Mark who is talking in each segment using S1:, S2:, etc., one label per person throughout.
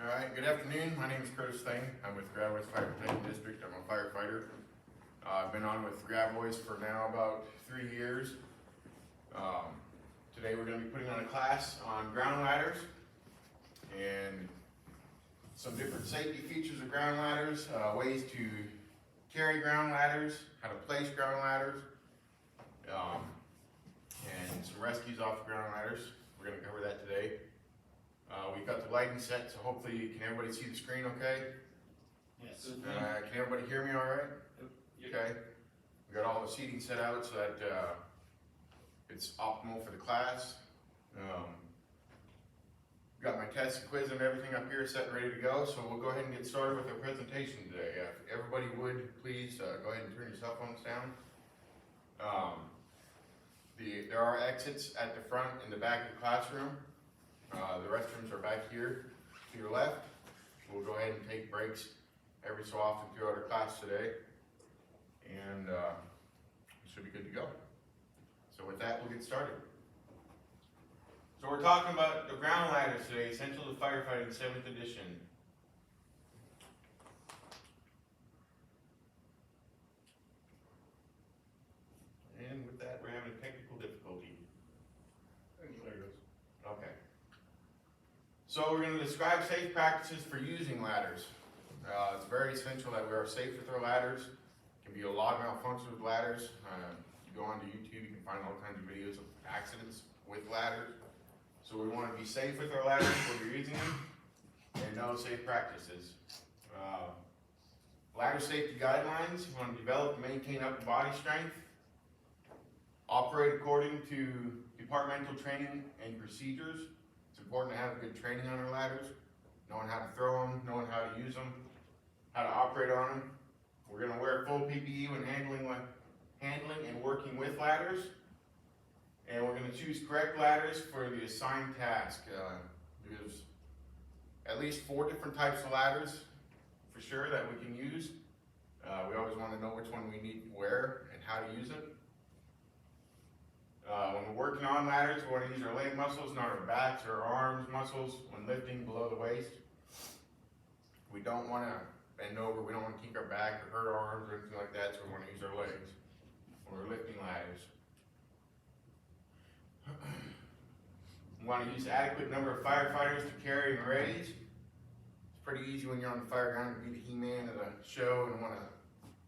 S1: All right, good afternoon. My name is Curtis Thing. I'm with Gravois Fire Protection District. I'm a firefighter. I've been on with Gravois for now about 3 years. Today we're going to be putting on a class on ground ladders and some different safety features of ground ladders, ways to carry ground ladders, how to place ground ladders, and some rescues off the ground ladders. We're going to cover that today. We've got the lighting set, so hopefully, can everybody see the screen okay?
S2: Yes.
S1: Can everybody hear me all right?
S2: Yep.
S1: Okay. We got all the seating set out so that it's optimal for the class. Got my test and quiz and everything up here set and ready to go, so we'll go ahead and get started with our presentation today. If everybody would please go ahead and turn your cell phones down. There are exits at the front and the back of the classroom. The restrooms are back here to your left. We'll go ahead and take breaks every so often throughout our class today, and we should be good to go. So with that, we'll get started. So we're talking about the ground ladders today, Essential to Firefighting 7th edition. And with that, we're having a technical difficulty.
S2: There it goes.
S1: Okay. So we're going to describe safe practices for using ladders. It's very essential that we are safe with our ladders. There can be a lot of malfunctions with ladders. If you go onto YouTube, you can find all kinds of videos of accidents with ladders. So we want to be safe with our ladders when we're using them and know safe practices. Ladder safety guidelines. You want to develop and maintain upper body strength. Operate according to departmental training and procedures. It's important to have good training on our ladders, knowing how to throw them, knowing how to use them, how to operate on them. We're going to wear full PPE when handling and working with ladders. And we're going to choose correct ladders for the assigned task. There's at least 4 different types of ladders for sure that we can use. We always want to know which one we need where and how to use it. When we're working on ladders, we want to use our leg muscles, not our backs or arms muscles when lifting below the waist. We don't want to bend over, we don't want to kink our back or hurt our arms or anything like that, so we want to use our legs when we're lifting ladders. We want to use adequate number of firefighters to carry and raise. It's pretty easy when you're on the fire ground to be the He-Man of the show and want to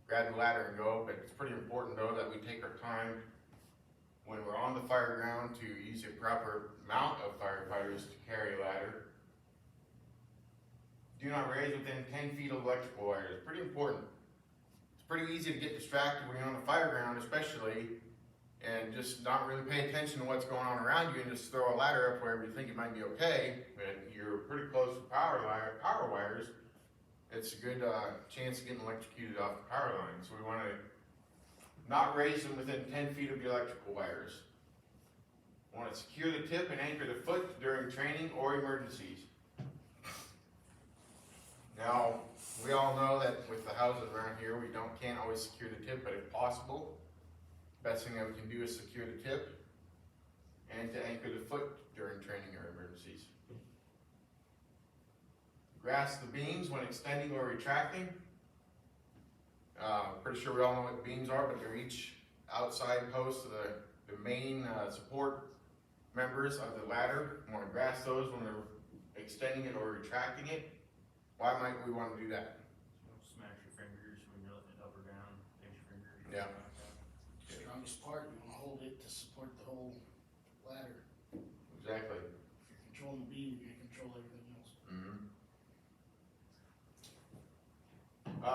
S1: grab the ladder and go, but it's pretty important though that we take our time when we're on the fire ground to use a proper amount of firefighters to carry a ladder. Do not raise within 10 feet of electrical wires. It's pretty important. It's pretty easy to get distracted when you're on the fire ground, especially, and just not really pay attention to what's going on around you and just throw a ladder up wherever you think it might be okay, but you're pretty close to power wires. It's a good chance of getting electrocuted off the power line. So we want to not raise them within 10 feet of the electrical wires. We want to secure the tip and anchor the foot during training or emergencies. Now, we all know that with the houses around here, we can't always secure the tip, but if possible, best thing that we can do is secure the tip and to anchor the foot during training or emergencies. Grasp the beams when extending or retracting. Pretty sure we all know what beams are, but they're each outside post of the main support members of the ladder. We want to grasp those when we're extending it or retracting it. Why might we want to do that?
S2: Don't smash your fingers when you're letting it up or down. Pinch your fingers.
S1: Yeah.
S3: Strongest part, you want to hold it to support the whole ladder.
S1: Exactly.
S3: If you're controlling the beam, you can control everything else.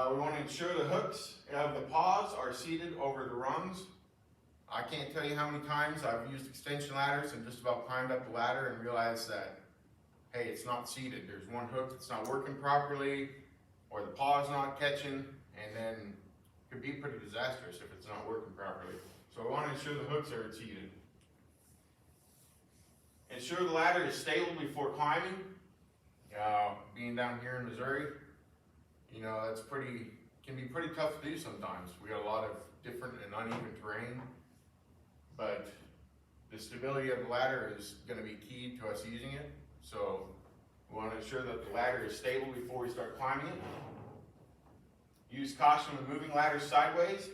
S1: We want to ensure the hooks of the paws are seated over the rungs. I can't tell you how many times I've used extension ladders and just about climbed up the ladder and realized that, hey, it's not seated. There's one hook that's not working properly, or the paw's not catching, and then it could be pretty disastrous if it's not working properly. So we want to ensure the hooks are seated. Ensure the ladder is stable before climbing. Being down here in Missouri, you know, can be pretty tough to do sometimes. We got a lot of different and uneven terrain, but the stability of the ladder is going to be key to us using it. So we want to want to ensure that the ladder is stable before we start climbing it. Use caution when moving ladders sideways.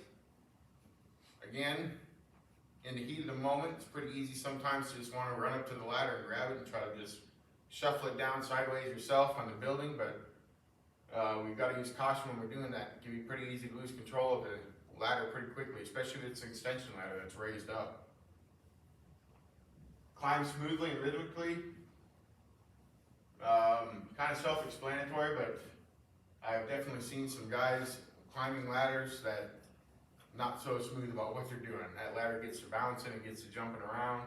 S1: Again, in the heat of the moment, it's pretty easy sometimes to just want to run up to the ladder and grab it and try to just shuffle it down sideways yourself on the building, but we've got to use caution when we're doing that. It can be pretty easy to lose control of the ladder pretty quickly, especially if it's an extension ladder that's raised up. Climb smoothly and rhythmically. Kind of self-explanatory, but I've definitely seen some guys climbing ladders that not so smooth about what they're doing. That ladder gets to bouncing, it gets to jumping around.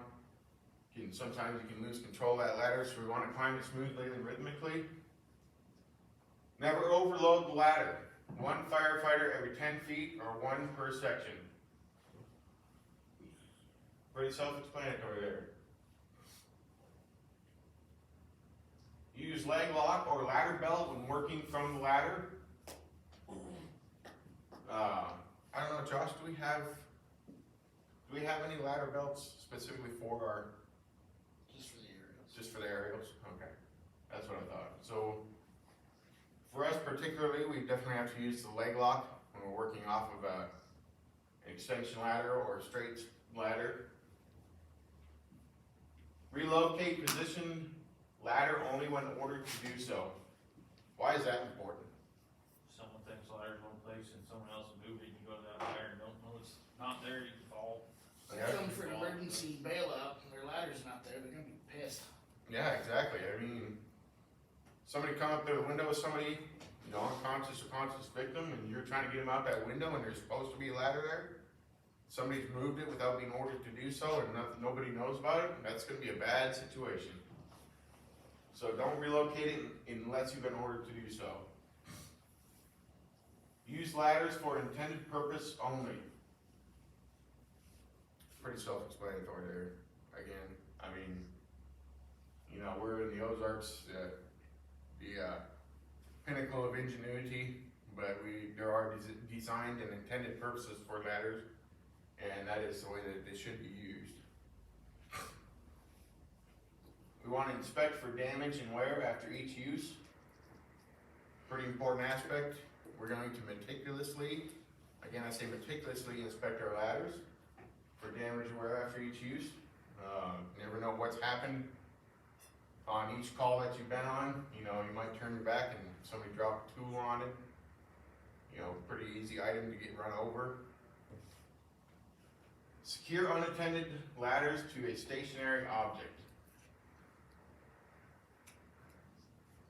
S1: Sometimes you can lose control of that ladder, so we want to climb it smoothly and rhythmically. Never overload the ladder. One firefighter every 10 feet or one per section. Pretty self-explanatory there. Use leg lock or ladder belt when working from the ladder. I don't know, Josh, do we have any ladder belts specifically for our?
S3: Just for the aerials.
S1: Just for the aerials? Okay, that's what I thought. So for us particularly, we definitely have to use the leg lock when we're working off of an extension ladder or a straight ladder. Relocate position ladder only when ordered to do so. Why is that important?
S2: Someone thinks ladder's one place and someone else moved it, you go to that ladder and don't know it's not there, you can fall.
S3: They come for an emergency bailout and their ladder's not there, they're gonna be pissed.
S1: Yeah, exactly. I mean, somebody come up to the window with somebody, unconscious or conscious victim, and you're trying to get them out that window and there's supposed to be a ladder there. Somebody's moved it without being ordered to do so and nobody knows about it. That's gonna be a bad situation. So don't relocate it unless you've been ordered to do so. Use ladders for intended purpose only. Pretty self-explanatory there. Again, I mean, we're in the Ozarks, the pinnacle of ingenuity, but there are designed and intended purposes for ladders, and that is the way that they should be used. We want to inspect for damage and wear after each use. Pretty important aspect. We're going to meticulously, again I say meticulously, inspect our ladders for damage and wear after each use. Never know what's happened on each call that you've been on. You might turn your back and somebody dropped a tool on it. Pretty easy item to get run over. Secure unattended ladders to a stationary object.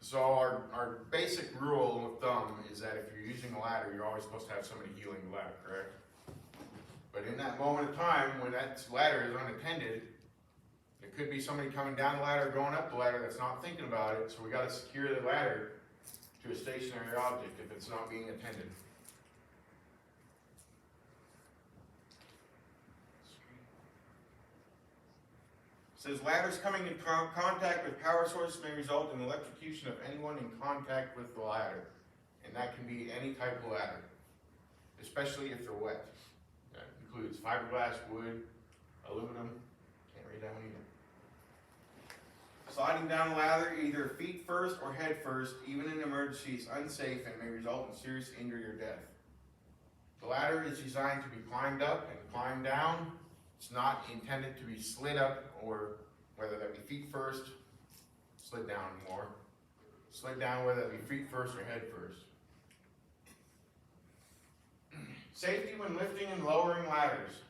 S1: So our basic rule of thumb is that if you're using a ladder, you're always supposed to have somebody healing the ladder, correct? But in that moment of time, when that ladder is unattended, it could be somebody coming down the ladder, going up the ladder that's not thinking about it, so we gotta secure the ladder to a stationary object if it's not being attended. Says ladders coming in contact with power source may result in electrocution of anyone in contact with the ladder. And that can be any type of ladder, especially if they're wet. That includes fiberglass, wood, aluminum. Can't read that one either. Sliding down a ladder either feet first or head first, even in emergency, is unsafe and may result in serious injury or death. The ladder is designed to be climbed up and climbed down. It's not intended to be slid up, or whether that be feet first, slid down more. Slid down, whether that be feet first or head first. Safety when lifting and lowering ladders.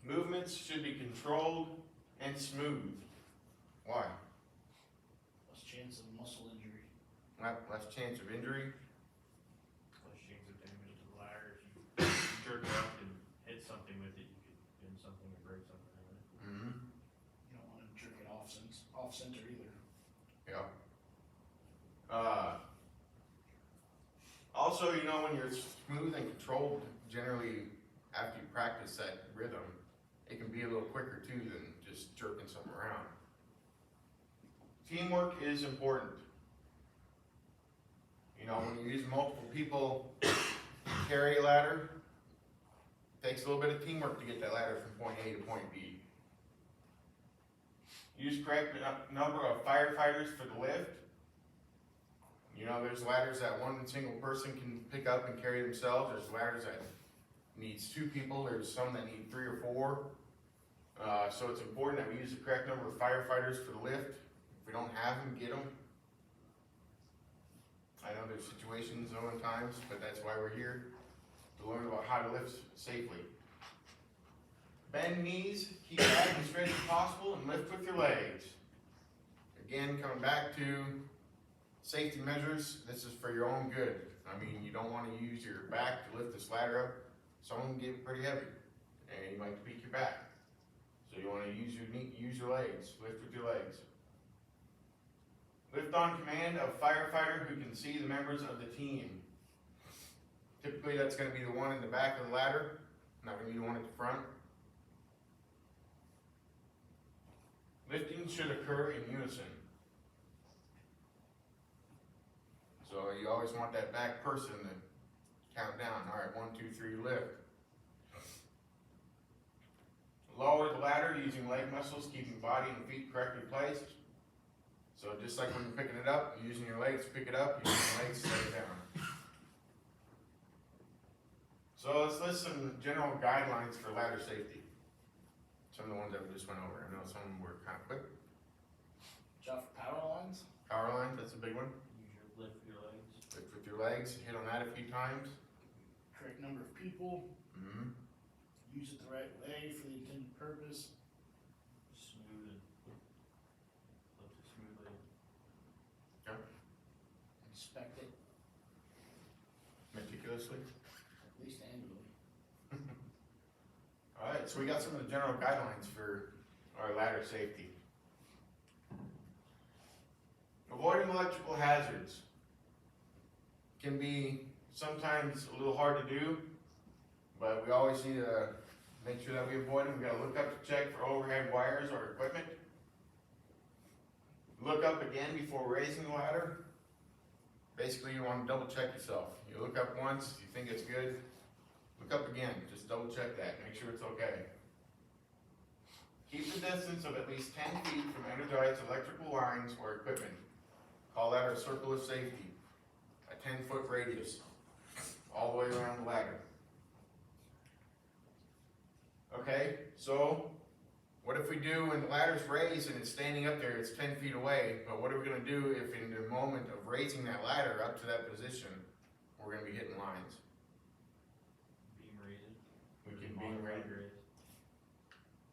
S1: Movements should be controlled and smooth. Why?
S3: Less chance of muscle injury.
S1: Less chance of injury.
S2: Less chance of damage to the ladder. If you jerk it up and hit something with it, you could bend something or break something with it.
S1: Mm-hmm.
S3: You don't wanna jerk it off center either.
S1: Yeah. Also, when you're smooth and controlled, generally after you practice that rhythm, it can be a little quicker too than just jerking something around. Teamwork is important. When you use multiple people to carry a ladder, it takes a little bit of teamwork to get that ladder from point A to point B. Use correct number of firefighters for the lift. You know, there's ladders that one single person can pick up and carry themselves. There's ladders that needs 2 people. There's some that need 3 or 4. So it's important that we use the correct number of firefighters for the lift. If we don't have them, get them. I know there's situations though in times, but that's why we're here, to learn about how to lift safely. Bend knees, keep back as straight as possible, and lift with your legs. Again, coming back to safety measures, this is for your own good. I mean, you don't want to use your back to lift this ladder up. Some of them get pretty heavy, and you might tweak your back. So you want to use your legs, lift with your legs. Lift on command of firefighter who can see the members of the team. Typically that's going to be the one in the back of the ladder, not going to be the one at the front. Lifting should occur in unison. So you always want that back person to count down. All right, 1, 2, 3, lift. Lower the ladder using leg muscles, keeping body and feet correctly placed. So just like when you're picking it up, you're using your legs to pick it up, using your legs to set it down. So let's list some general guidelines for ladder safety. Some of the ones that we just went over. I know some of them were kind of quick.
S3: Watch out for power lines.
S1: Power lines, that's a big one.
S2: Use your lift with your legs.
S1: Lift with your legs, hit on that a few times.
S3: Correct number of people.
S1: Mm-hmm.
S3: Use it the right way for the intended purpose.
S2: Smooth and lift it smoothly.
S3: Inspect it
S1: Meticulously.
S3: at least annually.
S1: All right, so we got some of the general guidelines for our ladder safety. Avoiding electrical hazards can be sometimes a little hard to do, but we always need to make sure that we avoid them. We gotta look up to check for overhead wires or equipment. Look up again before raising the ladder. Basically, you want to double check yourself. You look up once, you think it's good, look up again, just double check that, make sure it's okay. Keep the distance of at least 10 feet from energized electrical lines or equipment. Call that our circle of safety, a 10-foot radius, all the way around the ladder. Okay, so what if we do when the ladder's raised and it's standing up there, it's 10 feet away, but what are we gonna do if in the moment of raising that ladder up to that position, we're gonna be hitting lines?
S2: Beam rated.
S1: We can beam
S2: Modified
S1: rate.
S2: rated.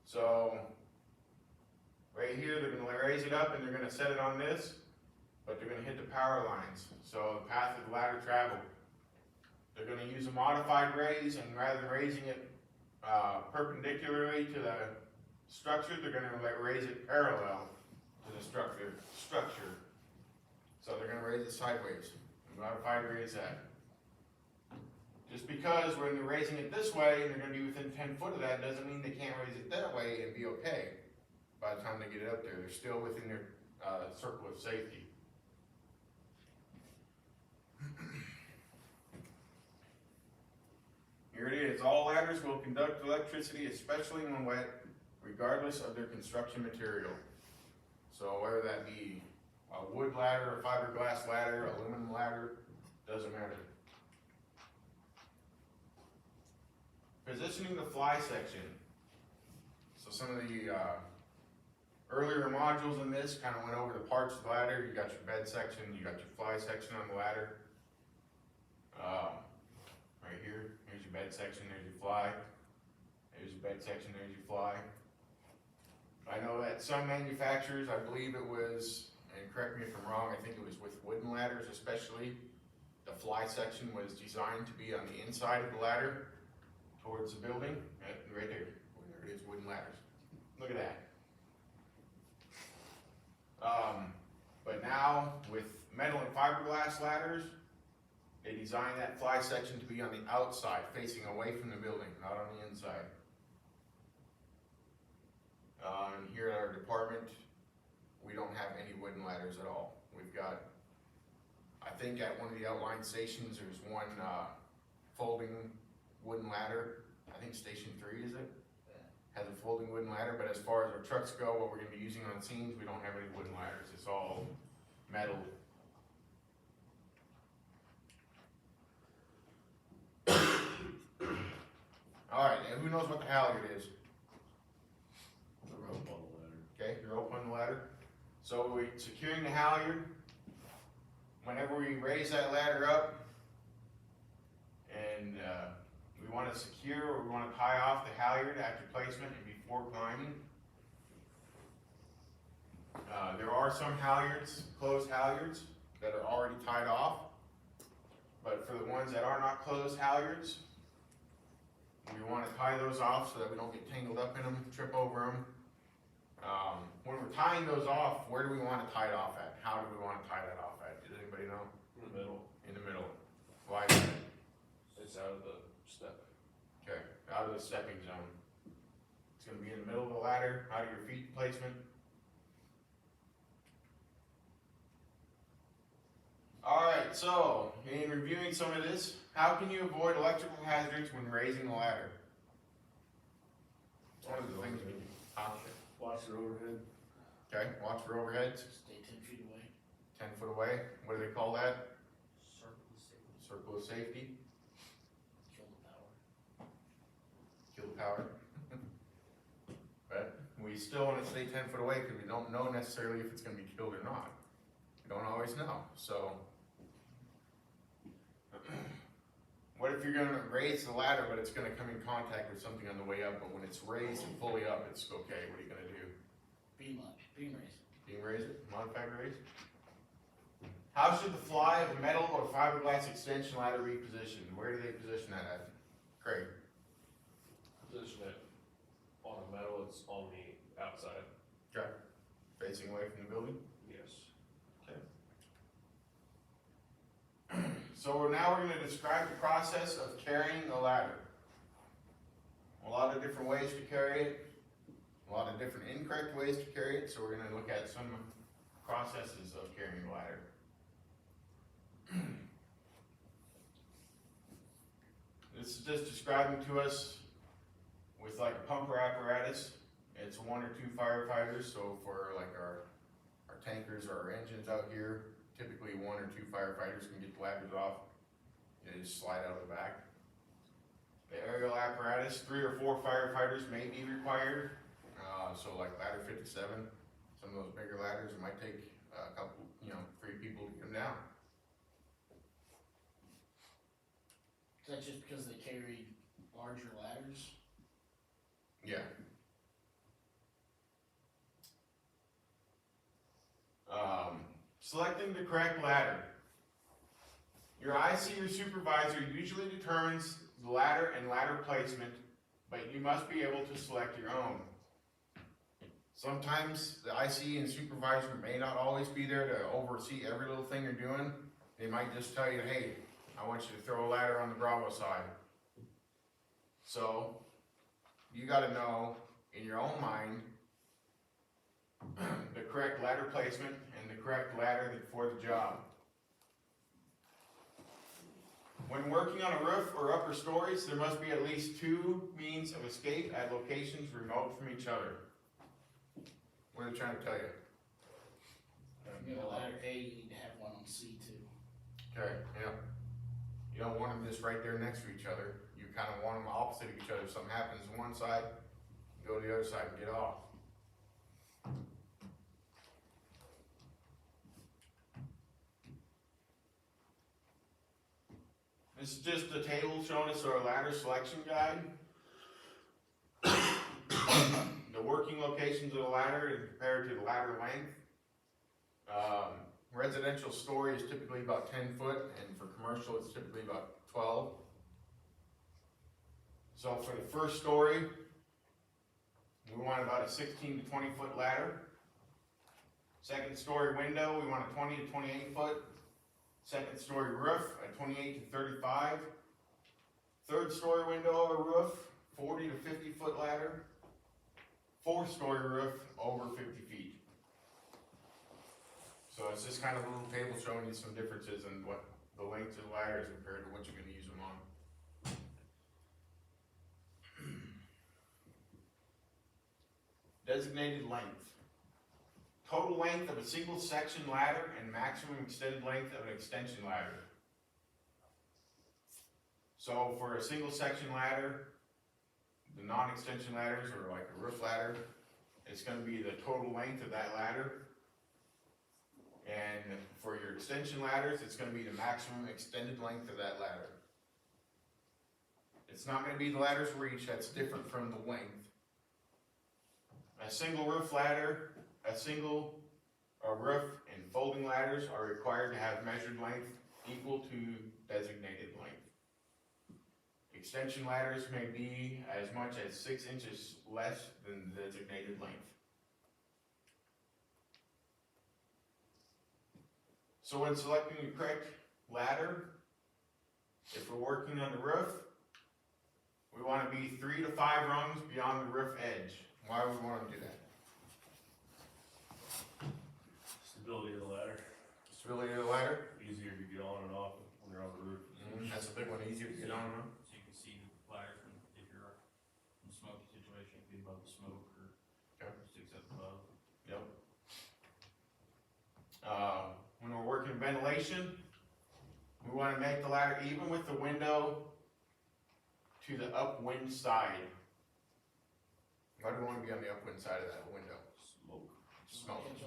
S1: So, right here, they're gonna raise it up and they're gonna set it on this, but they're gonna hit the power lines. So the path of the ladder travel. They're gonna use a modified raise, and rather than raising it perpendicularly to the structure, they're gonna raise it parallel to the structure. So they're gonna raise it sideways. Modified raise that. Just because when they're raising it this way and they're gonna be within 10 foot of that, doesn't mean they can't raise it that way and be okay. By the time they get it up there, they're still within their circle of safety. Here it is. All ladders will conduct electricity, especially when wet, regardless of their construction material. So whether that be a wood ladder, a fiberglass ladder, aluminum ladder, doesn't matter. Positioning the fly section. So some of the earlier modules in this kind of went over the parts of the ladder. You got your bed section, you got your fly section on the ladder. Right here, here's your bed section, there's your fly. There's your bed section, there's your fly. I know that some manufacturers, I believe it was, and correct me if I'm wrong, I think it was with wooden ladders especially, the fly section was designed to be on the inside of the ladder towards the building, right there. There it is, wooden ladders. Look at that. But now with metal and fiberglass ladders, they designed that fly section to be on the outside, facing away from the building, not on the inside. And here at our department, we don't have any wooden ladders at all. We've got, I think at one of the outlying stations, there's one folding wooden ladder. I think station 3, is it? has a folding wooden ladder, but as far as our trucks go, what we're gonna be using on scenes, we don't have any wooden ladders, it's all metal. Alright, and who knows what the halyard is?
S4: The rope on the ladder.
S1: Okay, the rope on the ladder. So we're securing the halyard. Whenever we raise that ladder up, and we want to secure or we want to tie off the halyard after placement and before climbing. There are some halyards, closed halyards, that are already tied off. But for the ones that are not closed halyards, we want to tie those off so that we don't get tangled up in them, trip over them. When we're tying those off, where do we want to tie it off at? How do we want to tie that off at? Does anybody know?
S4: In the middle.
S1: In the middle. Why is that?
S4: It's out of the step.
S1: Okay, out of the stepping zone. It's gonna be in the middle of the ladder, out of your feet placement. Alright, so, in reviewing some of this, how can you avoid electrical hazards when raising the ladder? One of the things we do.
S4: Watch your overhead.
S1: Okay, watch for overheads,
S3: Stay 10 feet away.
S1: 10 foot away. What do they call that?
S2: Circle of safety.
S1: Circle of safety.
S3: Kill the power.
S1: Kill the power. But we still want to stay 10 foot away because we don't know necessarily if it's going to be killed or not. We don't always know. So, what if you're going to raise the ladder but it's going to come in contact with something on the way up, but when it's raised and fully up, it's okay? What are you going to do?
S3: Beam raise.
S1: Beam raise it? Modified raise? How should the fly of a metal or fiberglass extension ladder be positioned? Where do they position that at? Craig?
S4: Position it on the metal, it's on the outside.
S1: Okay. Facing away from the building?
S4: Yes.
S1: So now we're going to describe the process of carrying a ladder. A lot of different ways to carry it. A lot of different incorrect ways to carry it. So we're going to look at some processes of carrying a ladder. This is just describing to us with like a pumper apparatus. It's 1 or 2 firefighters. So for like our tankers or our engines out here, typically 1 or 2 firefighters can get the ladders off. They just slide out of the back. The aerial apparatus, 3 or 4 firefighters may be required. So like ladder 57, some of those bigger ladders, it might take a couple, 3 people to get them down.
S3: Is that just because they carry larger ladders?
S1: Yeah. Selecting the correct ladder. Your IC or supervisor usually determines the ladder and ladder placement, but you must be able to select your own. Sometimes the IC and supervisor may not always be there to oversee every little thing you're doing. They might just tell you, hey, I want you to throw a ladder on the Bravo side. So, you gotta know in your own mind the correct ladder placement and the correct ladder for the job. When working on a roof or upper stories, there must be at least 2 means of escape at locations remote from each other. What are they trying to tell you?
S3: You got a ladder A, you need to have one on C too.
S1: Okay, yeah. You don't want them just right there next to each other. You kind of want them opposite of each other. If something happens on one side, you go to the other side and get off. This is just a table showing us our ladder selection guide. The working locations of the ladder and compared to the ladder length. Residential story is typically about 10 foot, and for commercial it's typically about 12. So for the first story, we want about a 16 to 20 foot ladder. Second story window, we want a 20 to 28 foot. Second story roof, a 28 to 35. Third story window or roof, 40 to 50 foot ladder. Fourth story roof, over 50 feet. So it's just kind of a little table showing you some differences in what the length of the ladders compared to what you're going to use them on. designated length. Total length of a single section ladder and maximum extended length of an extension ladder. So for a single section ladder, the non-extension ladders, or like a roof ladder, it's gonna be the total length of that ladder. And for your extension ladders, it's gonna be the maximum extended length of that ladder. It's not gonna be the ladder's reach, that's different from the length. A single roof ladder, a roof and folding ladders are required to have measured length equal to designated length. Extension ladders may be as much as 6 inches less than the designated length. So when selecting the correct ladder, if we're working on the roof, we want to be 3 to 5 rungs beyond the roof edge. Why would we want to do that?
S4: Stability of the ladder,
S1: Stability of the ladder?
S4: easier to get on and off when you're on the roof.
S1: That's a big one, easier to get on and off.
S2: So you can see the ladder from, if you're in a smoky situation, it could be above the smoke or
S1: Okay.
S2: sticks up above.
S1: Yep. When we're working ventilation, we want to make the ladder even with the window to the upwind side. Why do we want to be on the upwind side of that window?
S4: Smoke.
S1: Smoke.
S3: Yeah.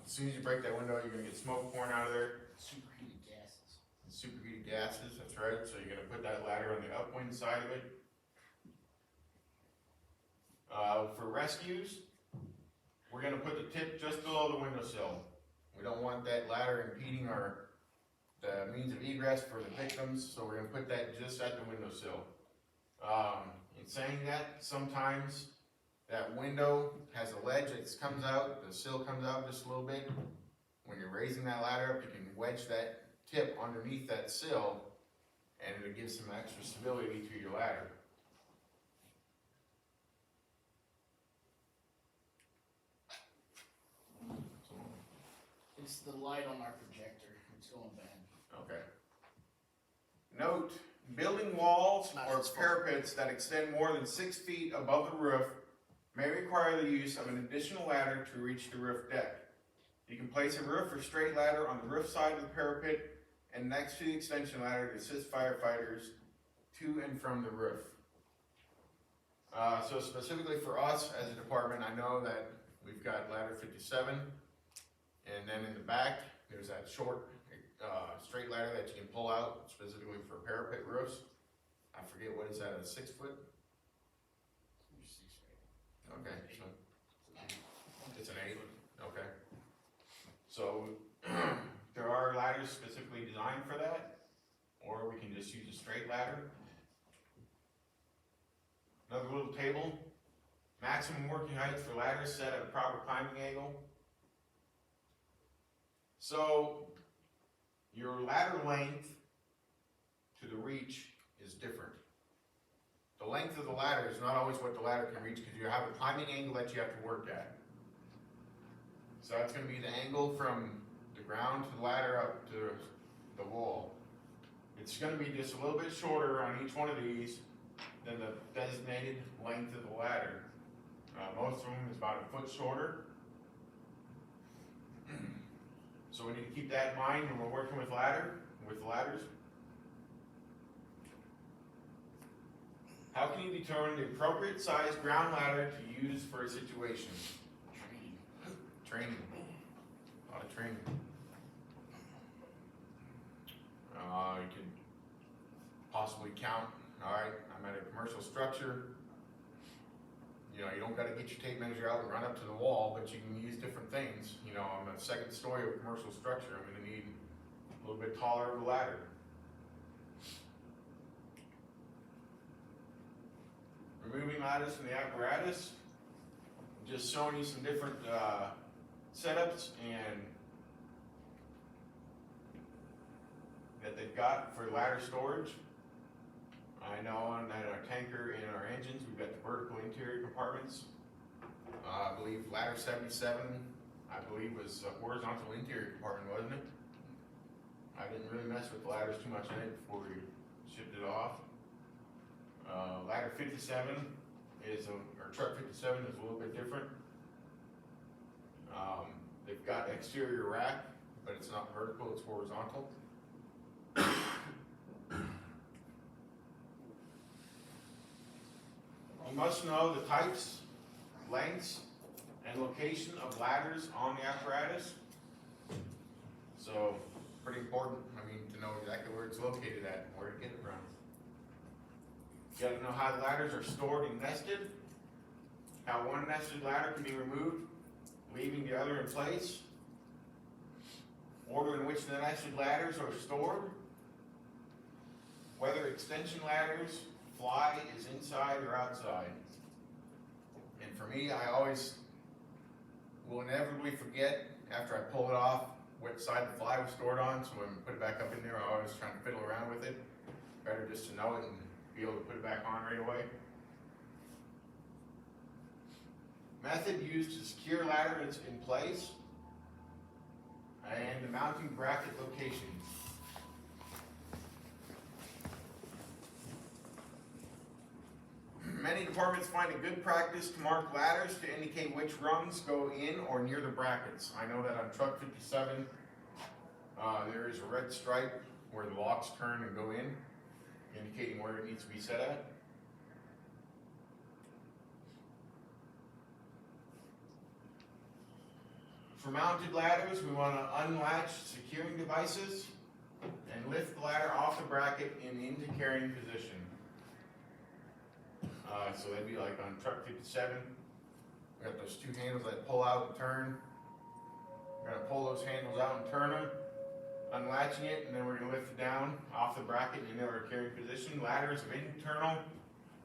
S1: As soon as you break that window, you're gonna get smoke pouring out of there.
S3: Superheated gases.
S1: Superheated gases, that's right, so you're gonna put that ladder on the upwind side of it. For rescues, we're gonna put the tip just below the windowsill. We don't want that ladder impeding the means of egress for the victims, so we're gonna put that just at the windowsill. In saying that, sometimes that window has a ledge that comes out, the sill comes out just a little bit. When you're raising that ladder up, you can wedge that tip underneath that sill, and it'll give some extra stability to your ladder.
S3: It's the light on our projector, it's going bad.
S1: Okay. Note, building walls
S3: Not
S1: or
S3: its fault.
S1: parapets that extend more than 6 feet above the roof may require the use of an additional ladder to reach the roof deck. You can place a roof or straight ladder on the roof side of the parapet and next to the extension ladder to assist firefighters to and from the roof. So specifically for us as a department, I know that we've got ladder 57, and then in the back, there's that short straight ladder that you can pull out specifically for parapet roofs. I forget, what is that, a 6 foot? Okay, so it's an 8, okay. So there are ladders specifically designed for that, or we can just use a straight ladder. Another little table, maximum working height for ladders set at a proper climbing angle. So your ladder length to the reach is different. The length of the ladder is not always what the ladder can reach because you have a climbing angle that you have to work at. So that's going to be the angle from the ground to the ladder up to the wall. It's going to be just a little bit shorter on each one of these than the designated length of the ladder. Most of them is about a foot shorter. So we need to keep that in mind when we're working with ladders. How can you determine the appropriate size ground ladder to use for a situation? Training. A lot of training. You could possibly count, alright, I'm at a commercial structure. You know, you don't gotta get your tape measure out and run up to the wall, but you can use different things. You know, I'm a second story of a commercial structure, I'm gonna need a little bit taller of a ladder. Removing ladders from the apparatus, just showing you some different setups and that they've got for ladder storage. I know on our tanker and our engines, we've got the vertical interior compartments. I believe ladder 77, I believe was a horizontal interior compartment, wasn't it? I didn't really mess with the ladders too much in it before we shipped it off. Ladder 57 is, or truck 57 is a little bit different. They've got exterior rack, but it's not vertical, it's horizontal. You must know the types, lengths, and location of ladders on the apparatus. So, pretty important, I mean, to know exactly where it's located at, where to get it from. You gotta know how the ladders are stored and nested, how one nested ladder can be removed, leaving the other in place, order in which the nested ladders are stored, whether extension ladders fly is inside or outside. And for me, I always will inevitably forget after I pull it off which side the fly was stored on, so when I put it back up in there, I always try to fiddle around with it. Better just to know it and be able to put it back on right away. Method used to secure ladders in place, and the mounting bracket location. Many departments find it good practice to mark ladders to indicate which rungs go in or near the brackets. I know that on truck 57, there is a red stripe where the locks turn and go in, indicating where it needs to be set at. For mounted ladders, we want to unlatch securing devices and lift the ladder off the bracket and into carrying position. So that'd be like on truck 57. We got those two handles that pull out and turn. We're gonna pull those handles out and turn them, unlatching it, and then we're gonna lift it down off the bracket and into our carrying position. Ladders of internal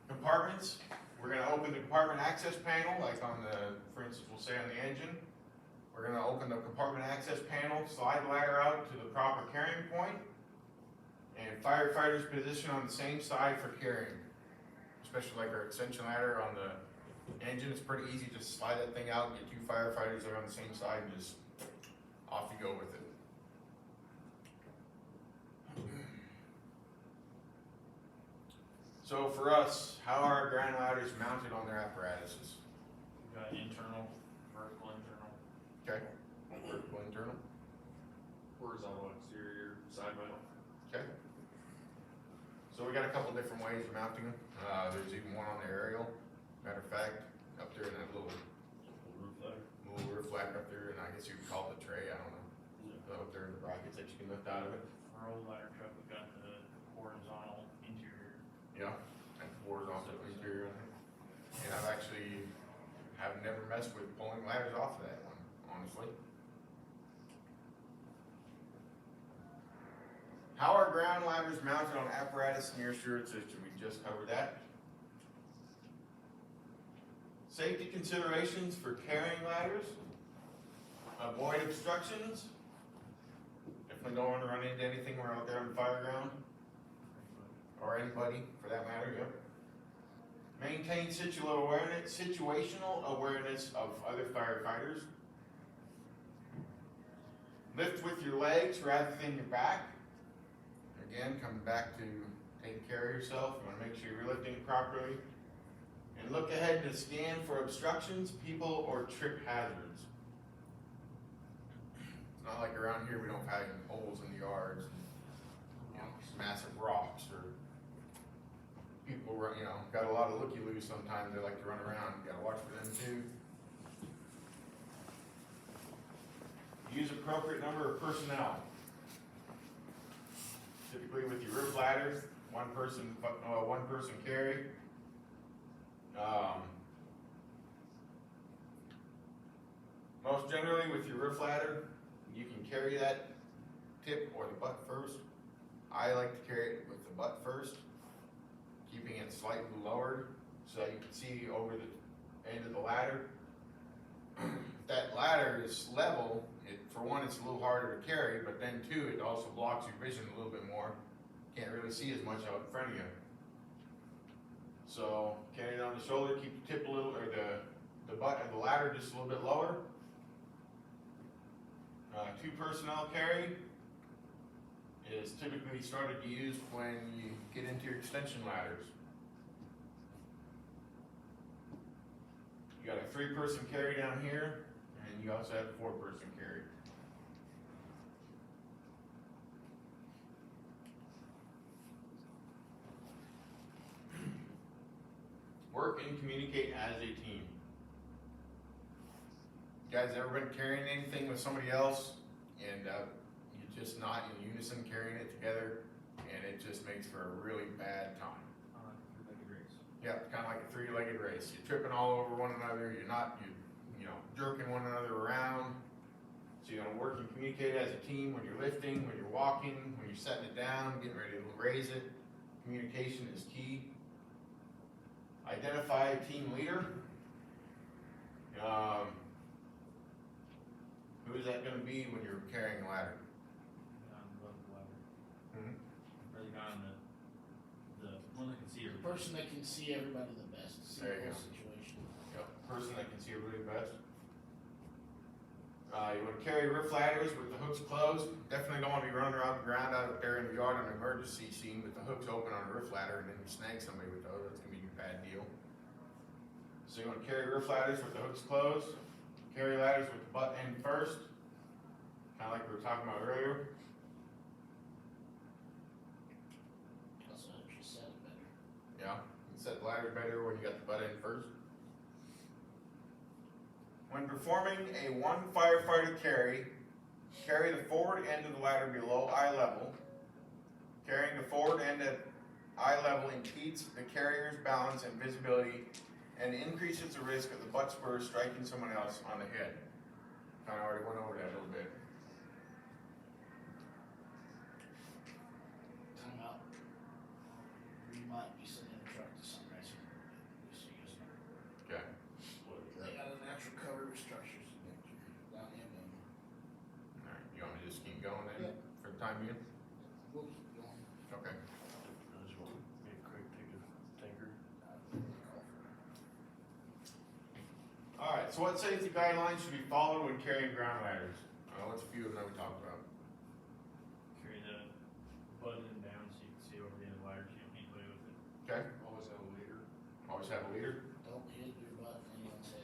S1: compartments. We're gonna open the compartment access panel, like on the, for instance, we'll say on the engine. We're gonna open the compartment access panel, slide the ladder out to the proper carrying point, and firefighters position on the same side for carrying. Especially like our extension ladder on the engine, it's pretty easy, just slide that thing out, get two firefighters there on the same side, and just off you go with it. So for us, how are our ground ladders mounted on their apparatuses?
S2: We've got internal, vertical, internal.
S1: Okay, vertical, internal.
S4: Horizontal, exterior, side mount.
S1: Okay. So we got a couple different ways of mounting them. There's even one on the aerial. Matter of fact, up there in that little roof rack up there, and I guess you could call it a tray, I don't know. Up there in the brackets that you can lift out of it.
S2: Our old ladder truck, we've got the horizontal interior.
S1: Yeah, and horizontal interior. And I've actually never messed with pulling ladders off of that one, honestly. How are ground ladders mounted on apparatus in your assured system? We just covered that. Safety considerations for carrying ladders. Avoid obstructions. Definitely don't want to run into anything when we're out there on the fire ground. Or anybody for that matter, yeah. Maintain situational awareness of other firefighters. Lift with your legs rather than your back. Again, coming back to taking care of yourself, you want to make sure you're lifting it properly. And look ahead to scan for obstructions, people, or trip hazards. It's not like around here we don't have any holes in the yards, and, you know, massive rocks, or people, you know, got a lot of looky-loos sometimes, they like to run around, you gotta watch for them too. Use appropriate number of personnel. Typically with your roof ladder, one person carry. Most generally with your roof ladder, you can carry that tip or the butt first. I like to carry it with the butt first, keeping it slightly lowered so that you can see over the end of the ladder. If that ladder is level, for one, it's a little harder to carry, but then two, it also blocks your vision a little bit more. Can't really see as much out in front of you. So carry it on the shoulder, keep the tip a little, or the butt of the ladder just a little bit lower. Two personnel carry is typically started to use when you get into your extension ladders. You got a 3-person carry down here, and you also have a 4-person carry. Work and communicate as a team. You guys ever been carrying anything with somebody else and you're just not in unison carrying it together, and it just makes for a really bad time?
S2: Three-legged race.
S1: Yeah, kind of like a 3-legged race. You're tripping all over one another. You're not, you know, jerking one another around. So you gotta work and communicate as a team when you're lifting, when you're walking, when you're setting it down, getting ready to raise it. Communication is key. Identify a team leader. Who is that gonna be when you're carrying a ladder?
S2: Above the ladder.
S1: Mhm.
S2: Really not on the one that can see
S3: The
S2: everything.
S3: person that can see everybody the best, see
S1: There
S3: the
S1: you
S3: whole
S1: go.
S3: situation.
S1: Yep, person that can see everybody best. You wanna carry roof ladders with the hooks closed. Definitely don't wanna be running around the ground out there in the yard on an emergency scene with the hooks open on a roof ladder, and then you snag somebody with those. That's gonna be a bad deal. So you wanna carry roof ladders with the hooks closed. Carry ladders with the butt end first. Kinda like we were talking about earlier.
S3: Also helps you set it better.
S1: Yeah, you set the ladder better when you got the butt end first. When performing a 1 firefighter carry, carry the forward end of the ladder below eye level. Carrying the forward end at eye level impedes the carrier's balance and visibility and increases the risk of the butt spur striking someone else on the head. Kinda already went over that a little bit.
S3: Time out. You might be sitting in the truck to sunrise here, just so you guys know.
S1: Okay.
S3: They got a natural cover with structures back here, down in them.
S1: Alright, you want me to just keep going then, for the time being?
S3: We'll keep going.
S1: Okay.
S4: I just want to be a quick take a tanker.
S1: Alright, so what safety guidelines should be followed when carrying ground ladders? What's a few of them that we talked about?
S2: Carry the butt end down so you can see over the end of the ladder, so you don't need to play with it.
S1: Okay,
S4: Always have a leader.
S1: always have a leader.
S3: Don't hit your butt in anyone's head.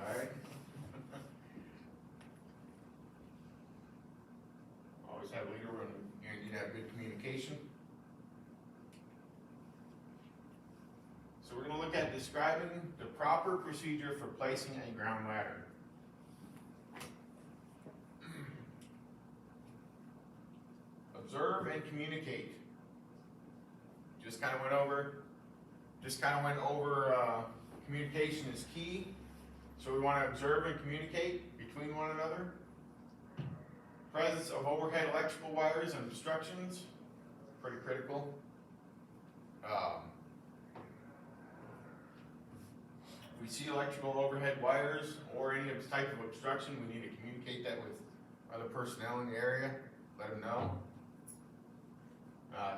S1: Alright. Always have a leader when you need to have good communication. So we're gonna look at describing the proper procedure for placing a ground ladder. Observe and communicate. Just kinda went over, communication is key. So we wanna observe and communicate between one another. Presence of overhead electrical wires and obstructions, pretty critical. If we see electrical overhead wires or any type of obstruction, we need to communicate that with other personnel in the area, let them know.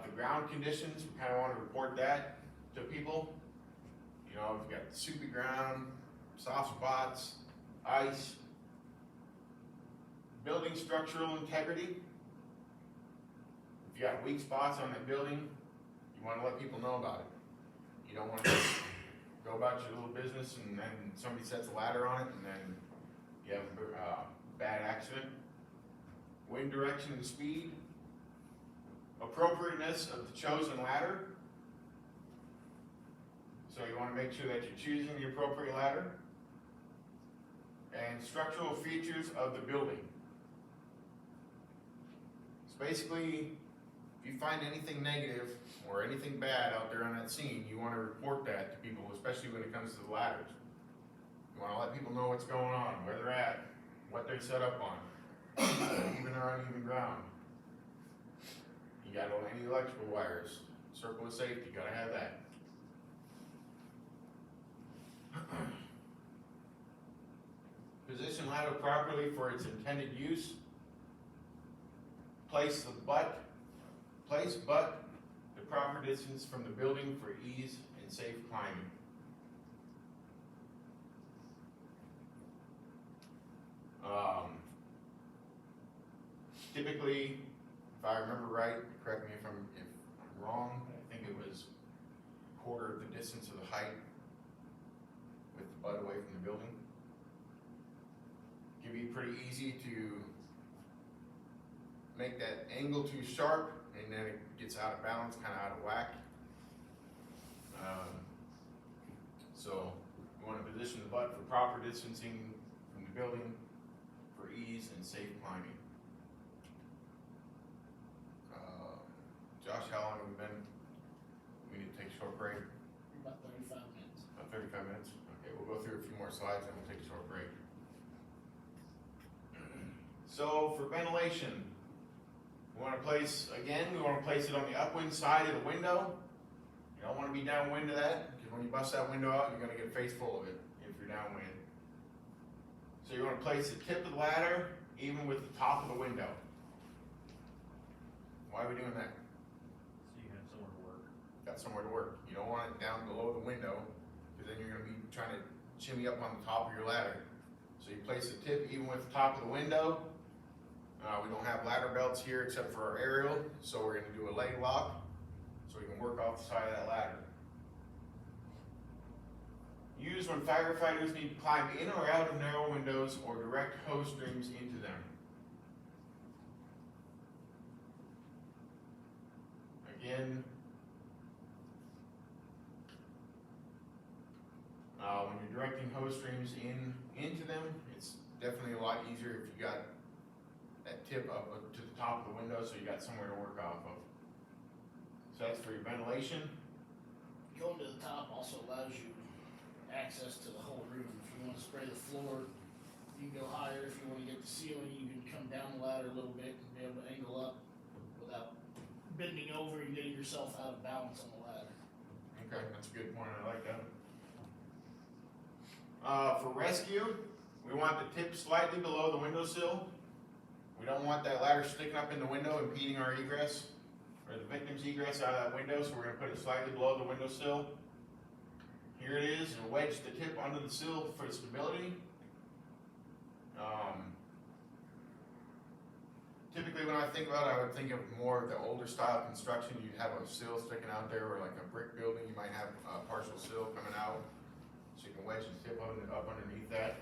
S1: The ground conditions, we kinda wanna report that to people. You know, if you got soupy ground, soft spots, ice. Building structural integrity. If you got weak spots on that building, you wanna let people know about it. You don't wanna just go about your little business and then somebody sets a ladder on it and then you have a bad accident. Wind direction and speed. Appropriateness of the chosen ladder. So you wanna make sure that you're choosing the appropriate ladder. And structural features of the building. So basically, if you find anything negative or anything bad out there on that scene, you wanna report that to people, especially when it comes to the ladders. You wanna let people know what's going on, where they're at, what they're set up on, even or uneven ground. You got any electrical wires, circle of safety, gotta have that. Position ladder properly for its intended use. Place butt the proper distance from the building for ease and safe climbing. Typically, if I remember right, correct me if I'm wrong, I think it was a quarter of the distance of the height with the butt away from the building. Can be pretty easy to make that angle too sharp, and then it gets out of balance, kind of out of whack. So we want to position the butt for proper distancing from the building for ease and safe climbing. Josh, how long have we been? We need to take a short break.
S3: About 35 minutes.
S1: About 35 minutes? Okay, we'll go through a few more slides and we'll take a short break. So for ventilation, we want to place it on the upwind side of the window. You don't want to be downwind of that, because when you bust that window out, you're going to get a face full of it if you're downwind. So you want to place the tip of the ladder even with the top of the window. Why are we doing that?
S2: So you have somewhere to work.
S1: Got somewhere to work. You don't want it down below the window, because then you're going to be trying to shimmy up on the top of your ladder. So you place the tip even with the top of the window. We don't have ladder belts here except for our aerial, so we're going to do a leg lock so we can work off the side of that ladder. Used when firefighters need to climb in or out of narrow windows or direct hose streams into them. Again, when you're directing hose streams into them, it's definitely a lot easier if you got that tip up to the top of the window, so you got somewhere to work off of. So that's for your ventilation.
S3: Going to the top also allows you access to the whole room. If you want to spray the floor, you can go higher. If you want to get the ceiling, you can come down the ladder a little bit and be able to angle up without bending over and getting yourself out of balance on the ladder.
S1: Okay, that's a good point. I like that. For rescue, we want the tip slightly below the windowsill. We don't want that ladder sticking up in the window impeding our egress, or the victim's egress out of that window, so we're going to put it slightly below the windowsill. Here it is, and wedge the tip under the sill for stability. Typically when I think about it, I would think of more of the older style construction. You'd have a sill sticking out there, or like a brick building, you might have a partial sill coming out, so you can wedge the tip up underneath that.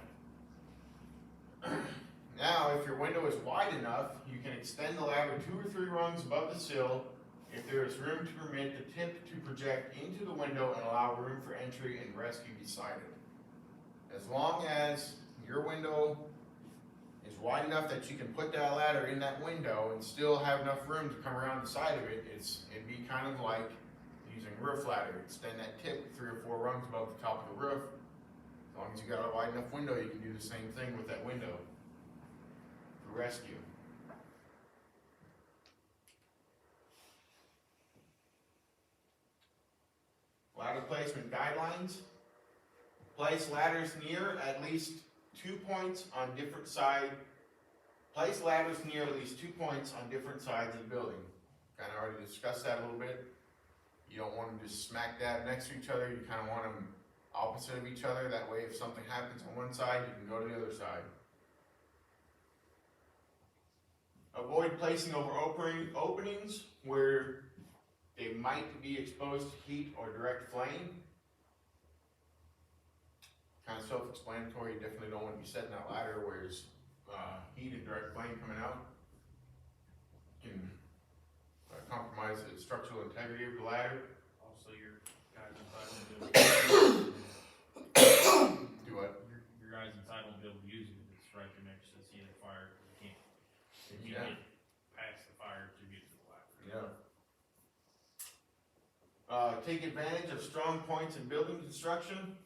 S1: Now, if your window is wide enough, you can extend the ladder 2 or 3 rungs above the sill if there is room to permit the tip to project into the window and allow room for entry and rescue beside it. As long as your window is wide enough that you can put that ladder in that window and still have enough room to come around the side of it, it'd be kind of like using a roof ladder. Extend that tip 3 or 4 rungs above the top of the roof. As long as you got a wide enough window, you can do the same thing with that window. Rescue. Ladder placement guidelines. Place ladders near at least 2 points on different sides. Place ladders near at least 2 points on different sides of the building. Kind of already discussed that a little bit. You don't want them just smack dab next to each other. You kind of want them opposite of each other. That way, if something happens on one side, you can go to the other side. Avoid placing over openings where they might be exposed to heat or direct flame. Kind of self-explanatory. You definitely don't want to be setting that ladder where there's heat and direct flame coming out. You can compromise the structural integrity of the ladder.
S2: Also, your guys inside won't be able to
S1: Do what?
S2: your guys inside won't be able to use it if it's right there next to the scene of the fire. You
S1: Yeah.
S2: get past the fire to get to the ladder.
S1: Yeah. Take advantage of strong points in building construction.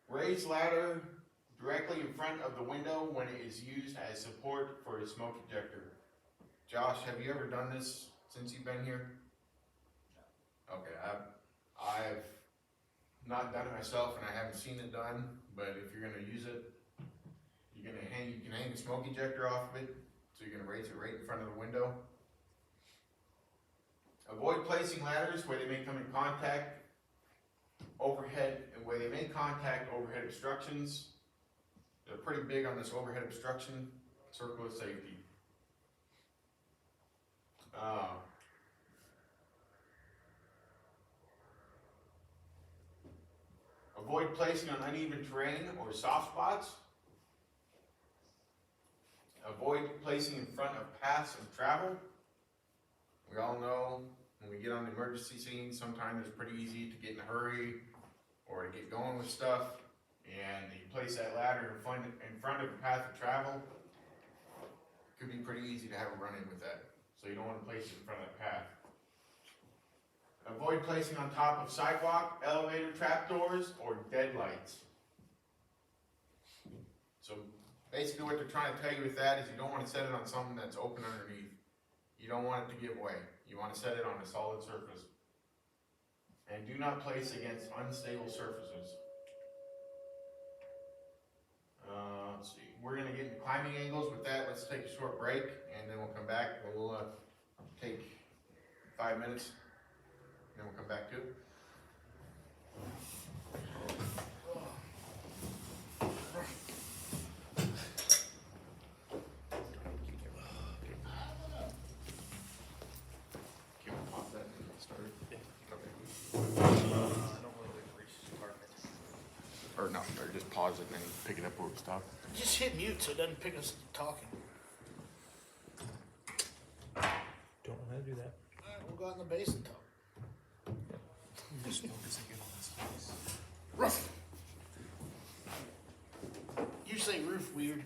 S1: Raise ladder directly in front of the window when it is used as support for a smoke ejector. Josh, have you ever done this since you've been here? Okay, I've not done it myself, and I haven't seen it done. But if you're going to use it, you can hang the smoke ejector off of it, so you're going to raise it right in front of the window. Avoid placing ladders where they may come in contact overhead obstructions. They're pretty big on this overhead obstruction circle of safety. Avoid placing on uneven terrain or soft spots. Avoid placing in front of paths of travel. We all know when we get on the emergency scene, sometimes it's pretty easy to get in a hurry or to get going with stuff. And you place that ladder in front of a path of travel, it could be pretty easy to have a run-in with that. So you don't want to place it in front of the path. Avoid placing on top of sidewalk, elevator trapdoors, or deadlights. So basically what they're trying to tell you with that is you don't want to set it on something that's open underneath. You don't want it to give way. You want to set it on a solid surface. And do not place against unstable surfaces. Let's see, we're going to get into climbing angles with that. Let's take a short break and then we'll come back. We'll take 5 minutes. Then we'll come back to it. Can we pause that and start it?
S2: Yeah.
S1: Okay.
S2: I don't really restart it.
S1: Or no, or just pause it and then pick it up where we stop.
S3: Just hit mute so it doesn't pick us talking.
S2: Don't know how to do that.
S3: Alright, we'll go out in the base and talk.
S5: Just focus and get on this place.
S3: Roof. You say roof weird.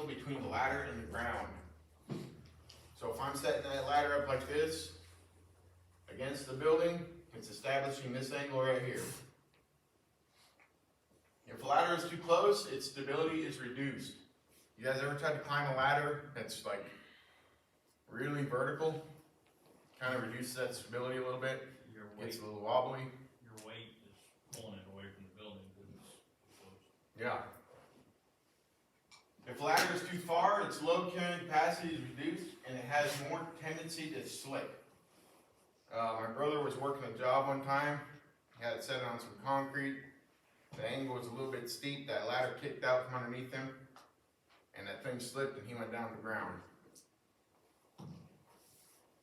S1: between the ladder and the ground. So if I'm setting that ladder up like this, against the building, it's establishing this angle right here. If the ladder is too close, its stability is reduced. You guys ever tried to climb a ladder that's like really vertical? Kind of reduces that stability a little bit,
S2: Your weight,
S1: gets a little wobbly.
S2: your weight is pulling it away from the building because it's too close.
S1: Yeah. If the ladder is too far, its load carrying capacity is reduced and it has more tendency to slip. My brother was working a job one time, he had it set on some concrete. The angle was a little bit steep, that ladder kicked out from underneath him, and that thing slipped and he went down to the ground.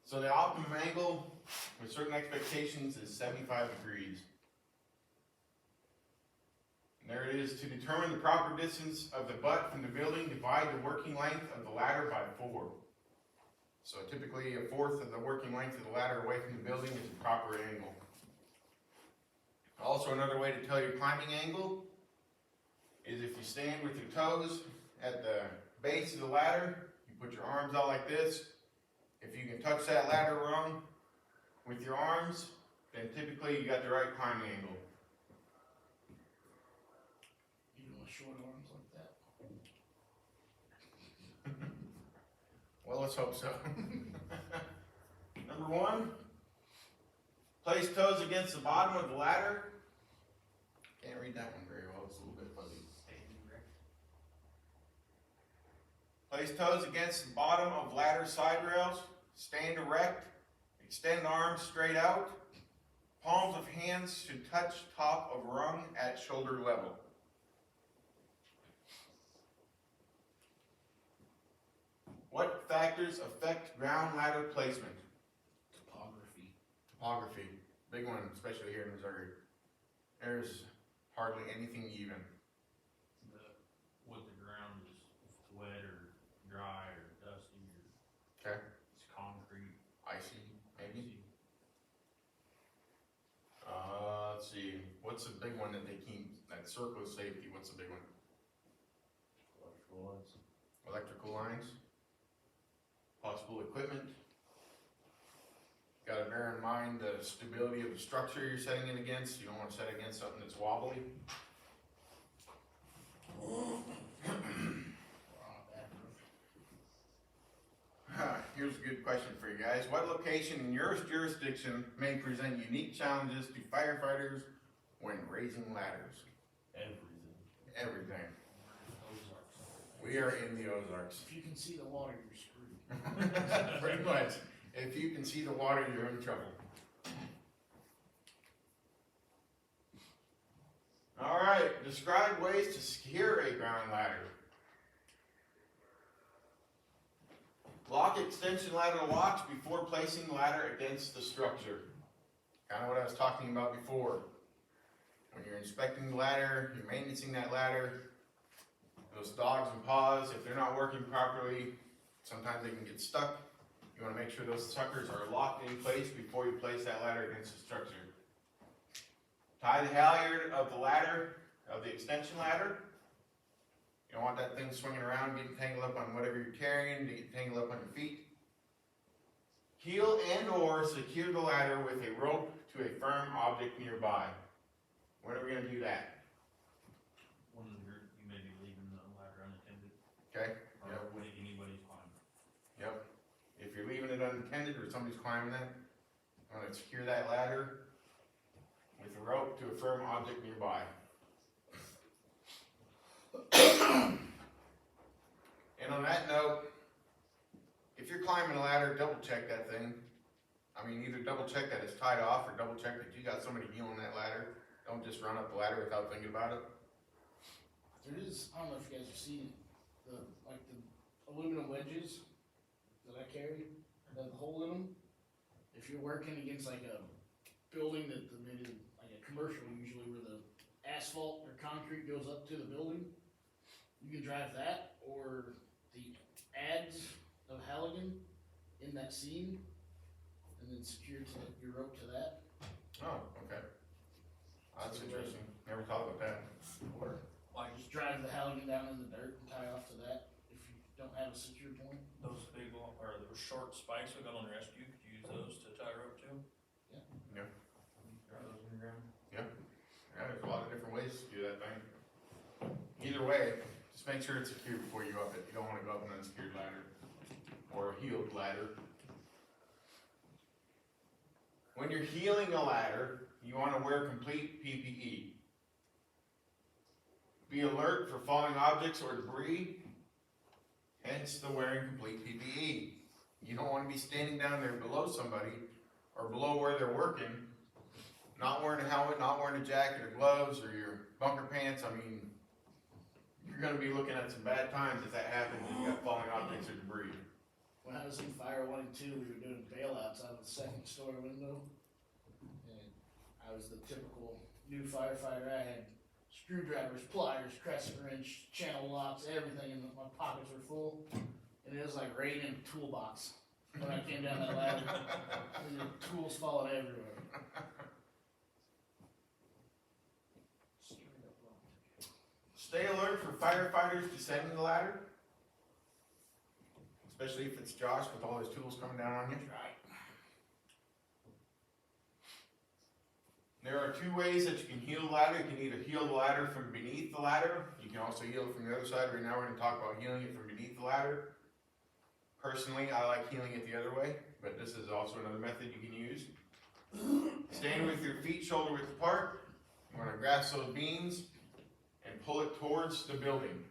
S1: So the optimum angle with certain expectations is 75 degrees. And there it is. To determine the proper distance of the butt from the building, divide the working length of the ladder by 4. So typically a fourth of the working length of the ladder away from the building is the proper angle. Also, another way to tell your climbing angle is if you stand with your toes at the base of the ladder, you put your arms out like this. If you can touch that ladder rung with your arms, then typically you got the right climbing angle.
S3: Even with short arms like that.
S1: Well, let's hope so. Number 1, place toes against the bottom of the ladder. Can't read that one very well, it's a little bit fuzzy. Place toes against the bottom of ladder side rails. Stand erect. Extend arms straight out. Palms of hands should touch top of rung at shoulder level. What factors affect ground ladder placement?
S3: Topography.
S1: Topography. Big one, especially here in Missouri. There's hardly anything even.
S2: What the ground is, if it's wet or dry or dusty or
S1: Okay.
S2: it's concrete.
S1: Icy, maybe.
S2: icy.
S1: Let's see. What's the big one that they keep? That circle of safety. What's the big one?
S4: Electrical lines.
S1: Electrical lines. Possible equipment. Got to bear in mind the stability of the structure you're setting it against. You don't want to set it against something that's wobbly. Here's a good question for you guys. What location in your jurisdiction may present unique challenges to firefighters when raising ladders? Everything. We are in the Ozarks.
S3: If you can see the water, you're screwed.
S1: Pretty much. If you can see the water, you're in trouble. All right, describe ways to secure a ground ladder. Lock extension ladder locks before placing the ladder against the structure. Kind of what I was talking about before. When you're inspecting the ladder, you're maintaining that ladder, those dogs and paws, if they're not working properly, sometimes they can get stuck. You want to make sure those suckers are locked in place before you place that ladder against the structure. Tie the halyard of the ladder, of the extension ladder. You don't want that thing swinging around, getting tangled up on whatever you're carrying, to get tangled up on your feet. Heel and or secure the ladder with a rope to a firm object nearby. When are we going to do that?
S2: When you may be leaving the ladder unattended.
S1: Okay?
S2: Or
S1: Yep.
S2: when anybody's climbing.
S1: Yep. If you're leaving it unattended or somebody's climbing it, you want to secure that ladder with a rope to a firm object nearby. And on that note, if you're climbing a ladder, double check that thing. I mean, either double check that it's tied off or double check that you got somebody kneeling that ladder. Don't just run up the ladder without thinking about it.
S3: There is, I don't know if you guys have seen the aluminum wedges that I carry, that have the hole in them. If you're working against like a building that maybe like a commercial usually where the asphalt or concrete goes up to the building, you can drive that or the adze of Halligan in that seam and then secure your rope to that.
S1: Oh, okay. That's interesting. Never thought about that.
S3: Or like just drive the Halligan down in the dirt and tie off to that. a secure point.
S2: Those big, or those short spikes we got on the rescue, could you use those to tie rope to?
S3: Yeah.
S1: Yeah.
S2: Throw those in the ground?
S1: Yeah, there's a lot of different ways to do that thing. Either way, just make sure it's secure before you up it. You don't wanna go up an unsecured ladder or a heeled ladder. When you're heeling a ladder, you wanna wear complete PPE. Be alert for falling objects or debris, hence the wearing complete PPE. You don't wanna be standing down there below somebody or below where they're working, not wearing a helmet, not wearing a jacket or gloves or your bunker pants. I mean, you're gonna be looking at some bad times if that happens and you got falling objects or debris.
S3: When I was in fire 1 and 2, we were doing bailouts out of the second story window. And I was the typical new firefighter. I had screwdrivers, pliers, crescent wrench, channel locks, everything, and my pockets were full. And it was like rain in a toolbox when I came down that ladder. And the tools falling everywhere.
S1: Stay alert for firefighters descending the ladder, especially if it's Josh with all his tools coming down on you.
S3: Right.
S1: There are two ways that you can heal the ladder. You can either heal the ladder from beneath the ladder. You can also heal it from the other side. Right now we're going to talk about healing it from beneath the ladder. Personally, I like healing it the other way, but this is also another method you can use. Stand with your feet shoulder width apart. You want to grasp those beams and pull it towards the building.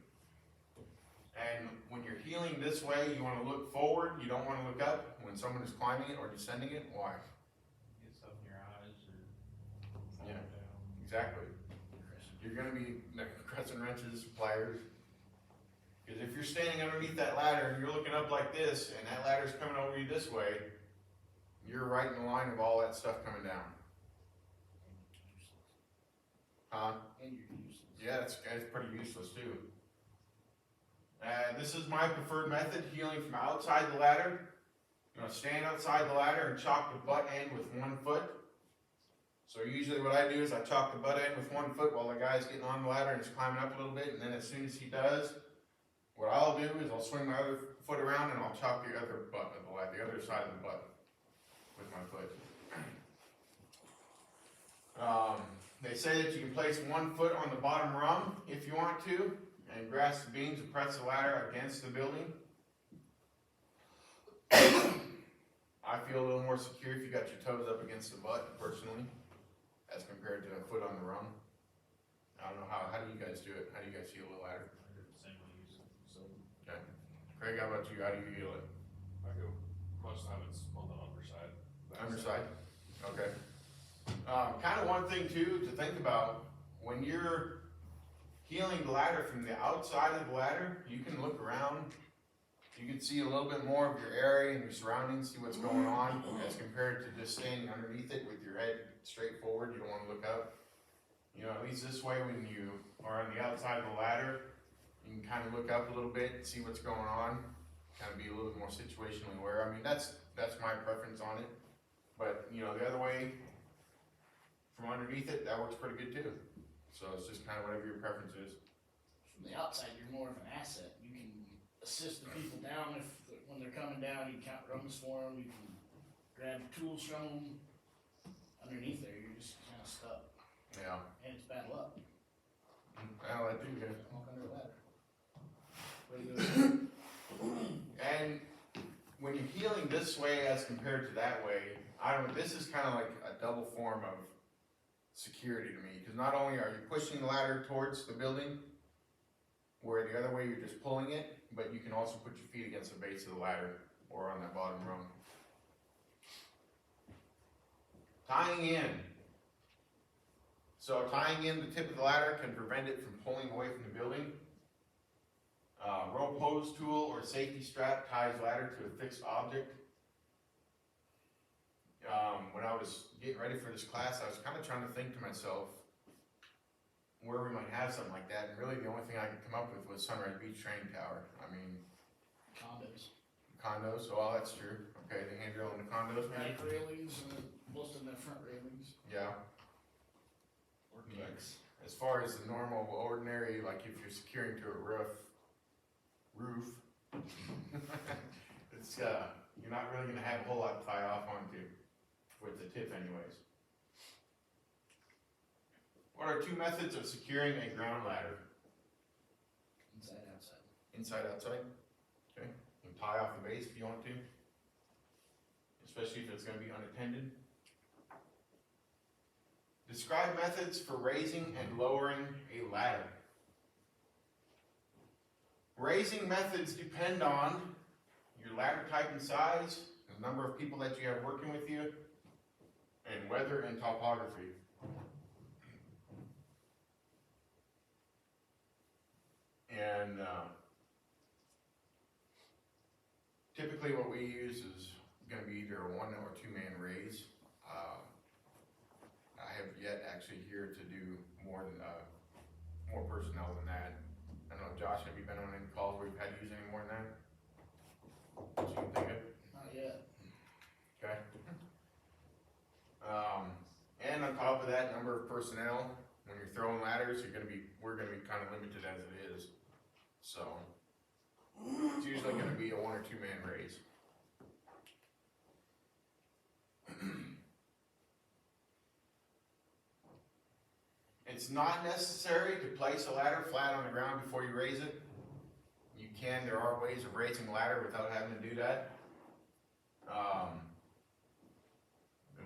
S1: And when you're healing this way, you want to look forward. You don't want to look up when someone is climbing it or descending it. Why?
S2: Get stuff in your eyes or fall
S1: Yeah.
S2: down.
S1: Exactly. You're going to be crescent wrenches, pliers. Because if you're standing underneath that ladder and you're looking up like this, and that ladder's coming over you this way, you're right in the line of all that stuff coming down. Huh?
S3: And you're useless.
S1: Yeah, that's pretty useless too. This is my preferred method, healing from outside the ladder. You want to stand outside the ladder and chalk the butt end with 1 foot. So usually what I do is I chalk the butt end with 1 foot while the guy's getting on the ladder and is climbing up a little bit, and then as soon as he does, what I'll do is I'll swing my other foot around and I'll chalk the other butt of the ladder, the other side of the butt with my foot. They say that you can place 1 foot on the bottom rung if you want to, and grasp the beams and press the ladder against the building. I feel a little more secure if you got your toes up against the butt, personally, as compared to a foot on the rung. I don't know, how do you guys do it? How do you guys heal the ladder?
S2: I did the same way you said. So
S1: Okay. Craig, how about you? How do you heal it?
S4: I go, most of the time it's on the underside.
S1: Underside? Okay. Kind of one thing too to think about, when you're healing the ladder from the outside of the ladder, you can look around. You can see a little bit more of your area and your surroundings, see what's going on, as compared to just standing underneath it with your head straight forward. You don't want to look up. You know, at least this way, when you are on the outside of the ladder, you can kind of look up a little bit and see what's going on. Kind of be a little bit more situationally aware. I mean, that's my preference on it. But, you know, the other way, from underneath it, that works pretty good too. So it's just kind of whatever your preference is.
S3: From the outside, you're more of an asset. You can assist the people down when they're coming down. You can count runs for them. You can grab tools from them. Underneath there, you're just kind of stuck.
S1: Yeah.
S3: And it's bad luck.
S1: Well, I do get it.
S3: Walk under a ladder. Way to go.
S1: And when you're healing this way as compared to that way, this is kind of like a double form of security to me. Because not only are you pushing the ladder towards the building, where the other way you're just pulling it, but you can also put your feet against the base of the ladder or on that bottom rung. Tying in. So tying in the tip of the ladder can prevent it from pulling away from the building. Rope hose tool or safety strap ties ladder to a fixed object. When I was getting ready for this class, I was kind of trying to think to myself where we might have something like that, and really the only thing I could come up with was Sunrise Beach Training Tower. I mean, condos, oh, that's true. Okay, the handrail in the condos, maybe?
S3: Back railings and most of them have front railings.
S1: Yeah.
S3: Or decks.
S1: As far as the normal, ordinary, like if you're securing to a roof, it's, you're not really gonna have a whole lot to tie off onto with the tip anyways. What are two methods of securing a ground ladder?
S3: Inside, outside.
S1: Inside, outside? Okay, you can tie off the base if you want to, especially if it's gonna be unattended. Describe methods for raising and lowering a ladder. Raising methods depend on your ladder type and size, the number of people that you have working with you, and weather and topography. And typically what we use is going to be either a 1 or 2 man raise. I have yet actually here to do more personnel than that. I don't know, Josh, have you been on any calls where you've had to use any more than that? That you can think of?
S3: Not yet.
S1: Okay. And on top of that, number of personnel, when you're throwing ladders, we're gonna be kind of limited as it is. So, it's usually gonna be a 1 or 2 man raise. It's not necessary to place a ladder flat on the ground before you raise it. You can, there are ways of raising a ladder without having to do that. And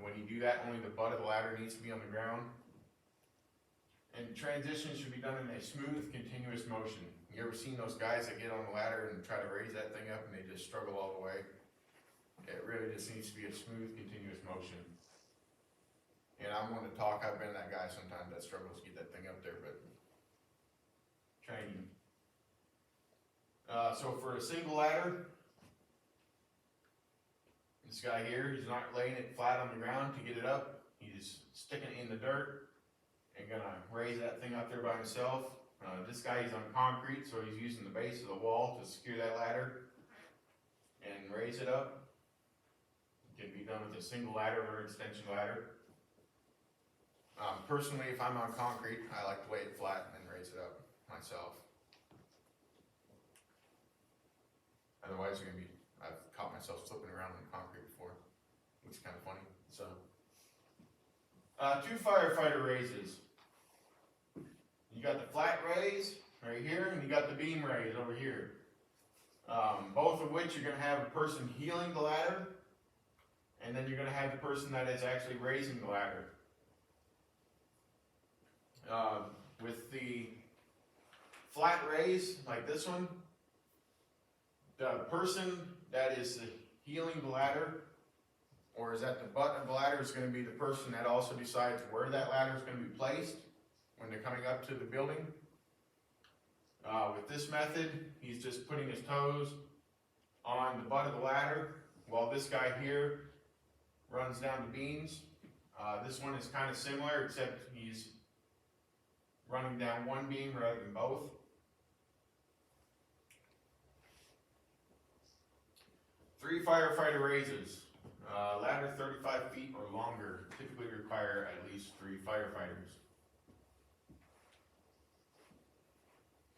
S1: when you do that, only the butt of the ladder needs to be on the ground. And transition should be done in a smooth, continuous motion. You ever seen those guys that get on the ladder and try to raise that thing up and they just struggle all the way? It really just needs to be a smooth, continuous motion. And I'm one to talk, I've been that guy sometimes that struggles to get that thing up there, but training. So for a single ladder, this guy here, he's not laying it flat on the ground to get it up. He's sticking it in the dirt and gonna raise that thing up there by himself. This guy, he's on concrete, so he's using the base of the wall to secure that ladder and raise it up. It can be done with a single ladder or extension ladder. Personally, if I'm on concrete, I like to lay it flat and then raise it up myself. Otherwise, I've caught myself slipping around on concrete before, which is kind of funny. So, 2 firefighter raises. You got the flat raise right here, and you got the beam raise over here. Both of which you're going to have a person heeling the ladder, and then you're going to have the person that is actually raising the ladder. With the flat raise, like this one, the person that is heeling the ladder, or is at the butt of the ladder, is going to be the person that also decides where that ladder is going to be placed when they're coming up to the building. With this method, he's just putting his toes on the butt of the ladder, while this guy here runs down the beams. This one is kind of similar, except he's running down one beam rather than both. Three firefighter raises. Ladder 35 feet or longer typically require at least 3 firefighters.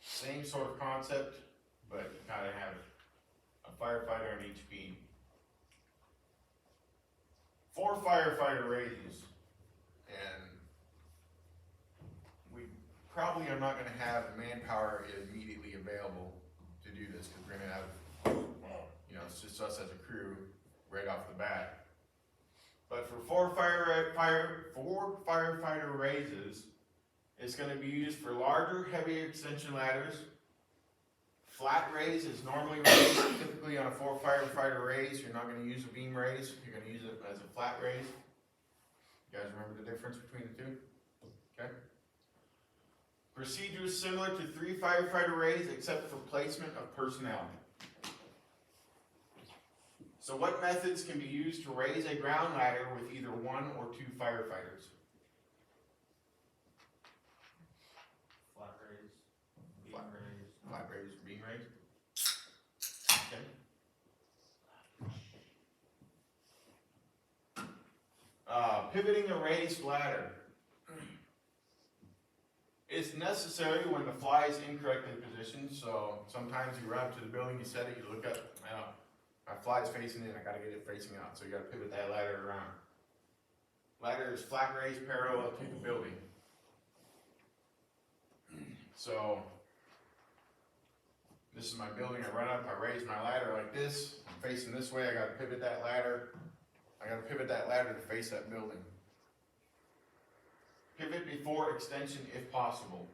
S1: Same sort of concept, but you kind of have a firefighter on each beam. 4 firefighter raises, and we probably are not going to have manpower immediately available to do this, because we're going to have, it's just us as a crew right off the bat. But for 4 firefighter raises, it's going to be used for larger, heavier extension ladders. Flat raise is normally raised typically on a 4 firefighter raise. You're not going to use a beam raise. You're going to use it as a flat raise. You guys remember the difference between the two? Okay. Procedures similar to 3 firefighter raise except for placement of personnel. So what methods can be used to raise a ground ladder with either 1 or 2 firefighters?
S2: Flat raise, beam
S1: Flat.
S2: raise.
S1: Flat raise, beam raise? Okay. Pivoting a raised ladder. It's necessary when the fly is incorrectly positioned, so sometimes you run up to the building, you set it, you look up, my fly's facing in, I gotta get it facing out, so you gotta pivot that ladder around. Ladder is flat raised parallel to the building. So, this is my building, I run up, I raise my ladder like this, I'm facing this way, I gotta pivot that ladder. I gotta pivot that ladder to face that building. Pivot before extension if possible.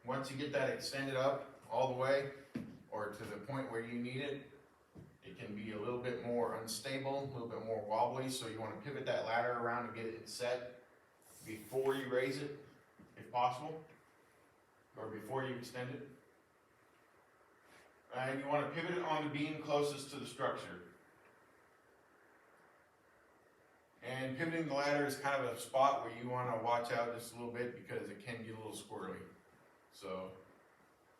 S1: Once you get that extended up all the way, or to the point where you need it, it can be a little bit more unstable, a little bit more wobbly, so you wanna pivot that ladder around to get it set before you raise it, if possible, or before you extend it. And you wanna pivot it on the beam closest to the structure. And pivoting the ladder is kind of a spot where you want to watch out just a little bit because it can get a little squirrely. So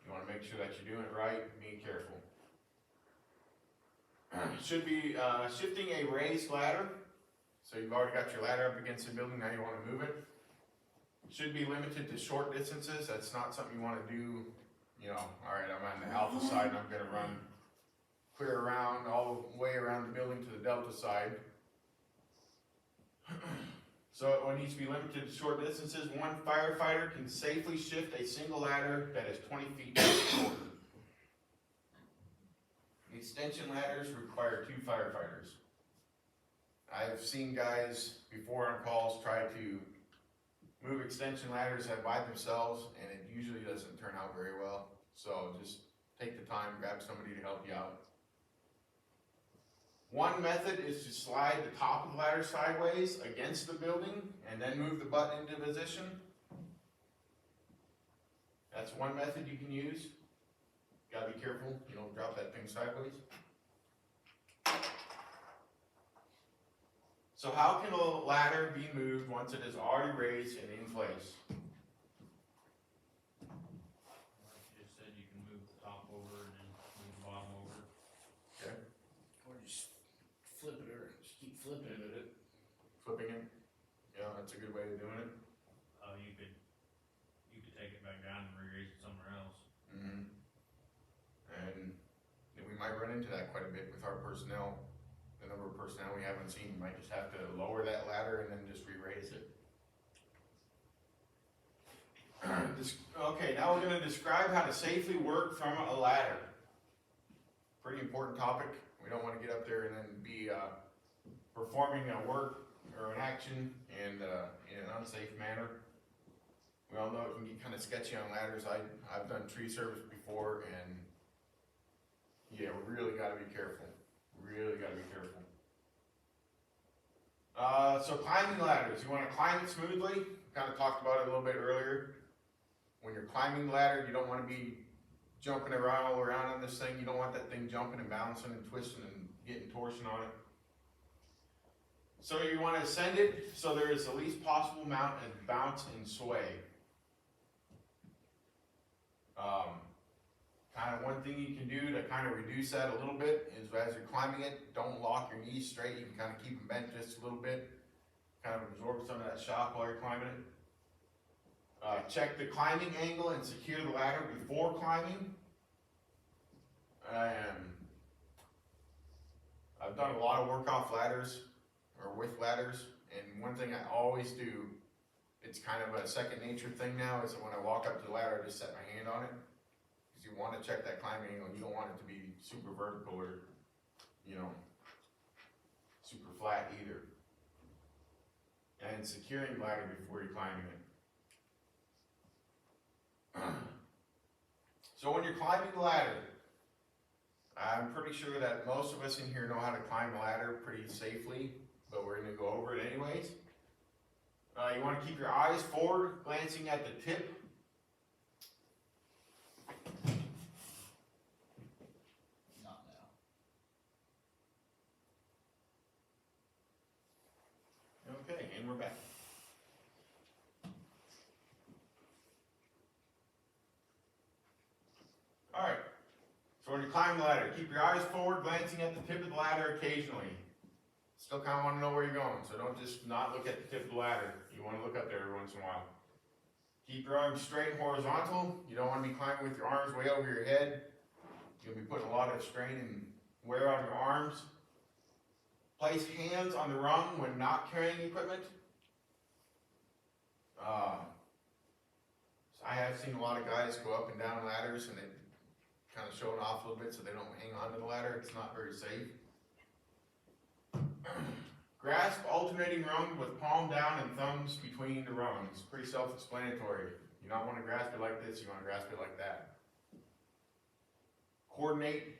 S1: you want to make sure that you're doing it right and being careful. Should be shifting a raised ladder. So you've already got your ladder up against the building, now you want to move it. Should be limited to short distances. That's not something you want to do, you know, all right, I'm on the alpha side and I'm going to run clear around all the way around the building to the delta side. So it needs to be limited to short distances. One firefighter can safely shift a single ladder that is 20 feet shorter. Extension ladders require 2 firefighters. I've seen guys before on calls try to move extension ladders by themselves, and it usually doesn't turn out very well. So just take the time, grab somebody to help you out. One method is to slide the top of the ladder sideways against the building and then move the butt into position. That's one method you can use. Gotta be careful, you don't drop that thing sideways. So how can a ladder be moved once it is already raised and in place?
S2: Like you just said, you can move the top over and then move the bottom over.
S1: Okay.
S3: Or just flip it, or just keep flipping it.
S1: Flipping it? Yeah, that's a good way of doing it.
S2: You could take it back down and re-raise it somewhere else.
S1: Mm-hmm. And we might run into that quite a bit with our personnel. The number of personnel we haven't seen, you might just have to lower that ladder and then just re-raise it. Okay, now we're going to describe how to safely work from a ladder. Pretty important topic. We don't want to get up there and then be performing a work or an action and in an unsafe manner. We all know it can get kind of sketchy on ladders. I've done tree service before, and yeah, we really got to be careful. Really got to be careful. So climbing ladders, you want to climb it smoothly. Kind of talked about it a little bit earlier. When you're climbing the ladder, you don't want to be jumping around all around on this thing. You don't want that thing jumping and bouncing and twisting and getting torsion on it. So you want to ascend it so there is the least possible amount of bounce and sway. Kind of one thing you can do to kind of reduce that a little bit is as you're climbing it, don't lock your knees straight. You can kind of keep them bent just a little bit. Kind of absorb some of that shock while you're climbing it. Check the climbing angle and secure the ladder before climbing. I've done a lot of work off ladders or with ladders, and one thing I always do, it's kind of a second nature thing now, is that when I walk up to the ladder, I just set my hand on it. Because you want to check that climbing angle, you don't want it to be super vertical or, you know, super flat either. And securing the ladder before you're climbing it. So when you're climbing the ladder, I'm pretty sure that most of us in here know how to climb a ladder pretty safely, but we're going to go over it anyways. You want to keep your eyes forward, glancing at the tip.
S3: Not now.
S1: Okay, and we're back. Alright, so when you climb the ladder, keep your eyes forward, glancing at the tip of the ladder occasionally. Still kind of want to know where you're going, so don't just not look at the tip of the ladder. You want to look up there every once in a while. Keep your arms straight and horizontal. You don't want to be climbing with your arms way over your head. You'll be putting a lot of strain and wear on your arms. Place hands on the rung when not carrying equipment. I have seen a lot of guys go up and down ladders and it kind of showing off a little bit so they don't hang onto the ladder. It's not very safe. Grasp alternating rung with palm down and thumbs between the rungs. Pretty self-explanatory. You don't want to grasp it like this, you want to grasp it like that. Coordinate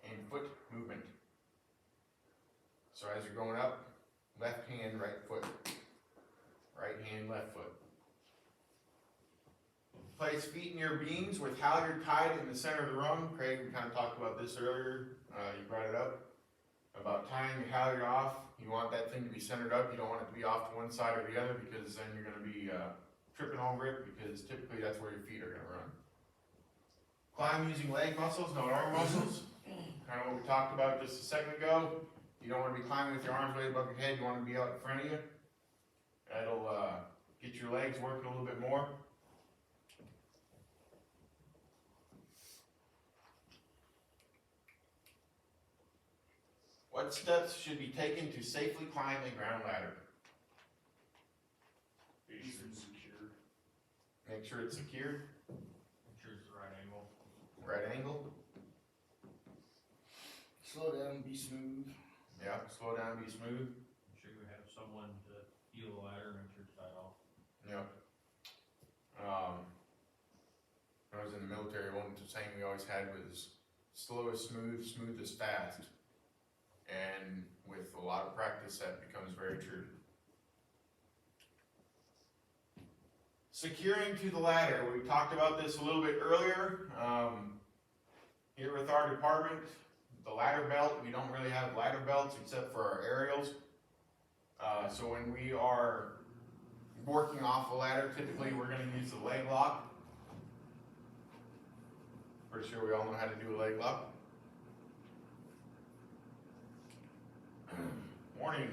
S1: and foot movement. So as you're going up, left hand, right foot. Right hand, left foot. Place feet near beams with halyard tied in the center of the rung. Craig, we kind of talked about this earlier. You brought it up about tying your halyard off. You want that thing to be centered up. You don't want it to be off to one side or the other because then you're going to be tripping over it because typically that's where your feet are going to run. Climb using leg muscles, not arm muscles. Kind of what we talked about just a second ago. You don't want to be climbing with your arms way above your head. You want to be out in front of you. That'll get your legs working a little bit more. What steps should be taken to safely climb a ground ladder?
S4: Be sure it's secure.
S1: Make sure it's secured.
S2: Make sure it's the right angle.
S1: Right angle.
S3: Slow down, be smooth.
S1: Yeah, slow down, be smooth.
S2: Make sure you have someone to feel the ladder, make sure it's tied off.
S1: Yep. When I was in the military, one of the saying we always had was slow is smooth, smooth is fast. And with a lot of practice, that becomes very true. Securing to the ladder. We talked about this a little bit earlier. Here with our department, the ladder belt, we don't really have ladder belts except for our aerials. So when we are working off a ladder, typically we're going to use the leg lock. Pretty sure we all know how to do a leg lock. Warning.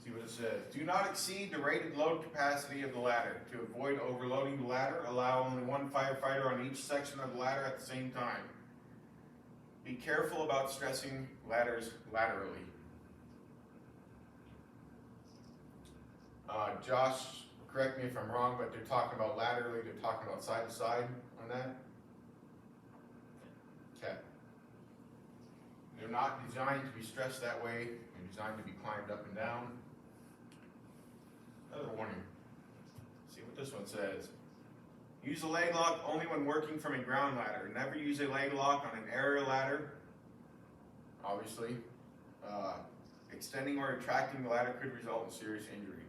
S1: See what it says. Do not exceed the rated load capacity of the ladder. To avoid overloading the ladder, allow only one firefighter on each section of the ladder at the same time. Be careful about stressing ladders laterally. Josh, correct me if I'm wrong, but they're talking about laterally, they're talking about side to side on that? Okay. They're not designed to be stressed that way. They're designed to be climbed up and down. Another warning. Let's see what this one says. Use a leg lock only when working from a ground ladder. Never use a leg lock on an aerial ladder. Obviously. Extending or retracting the ladder could result in serious injury.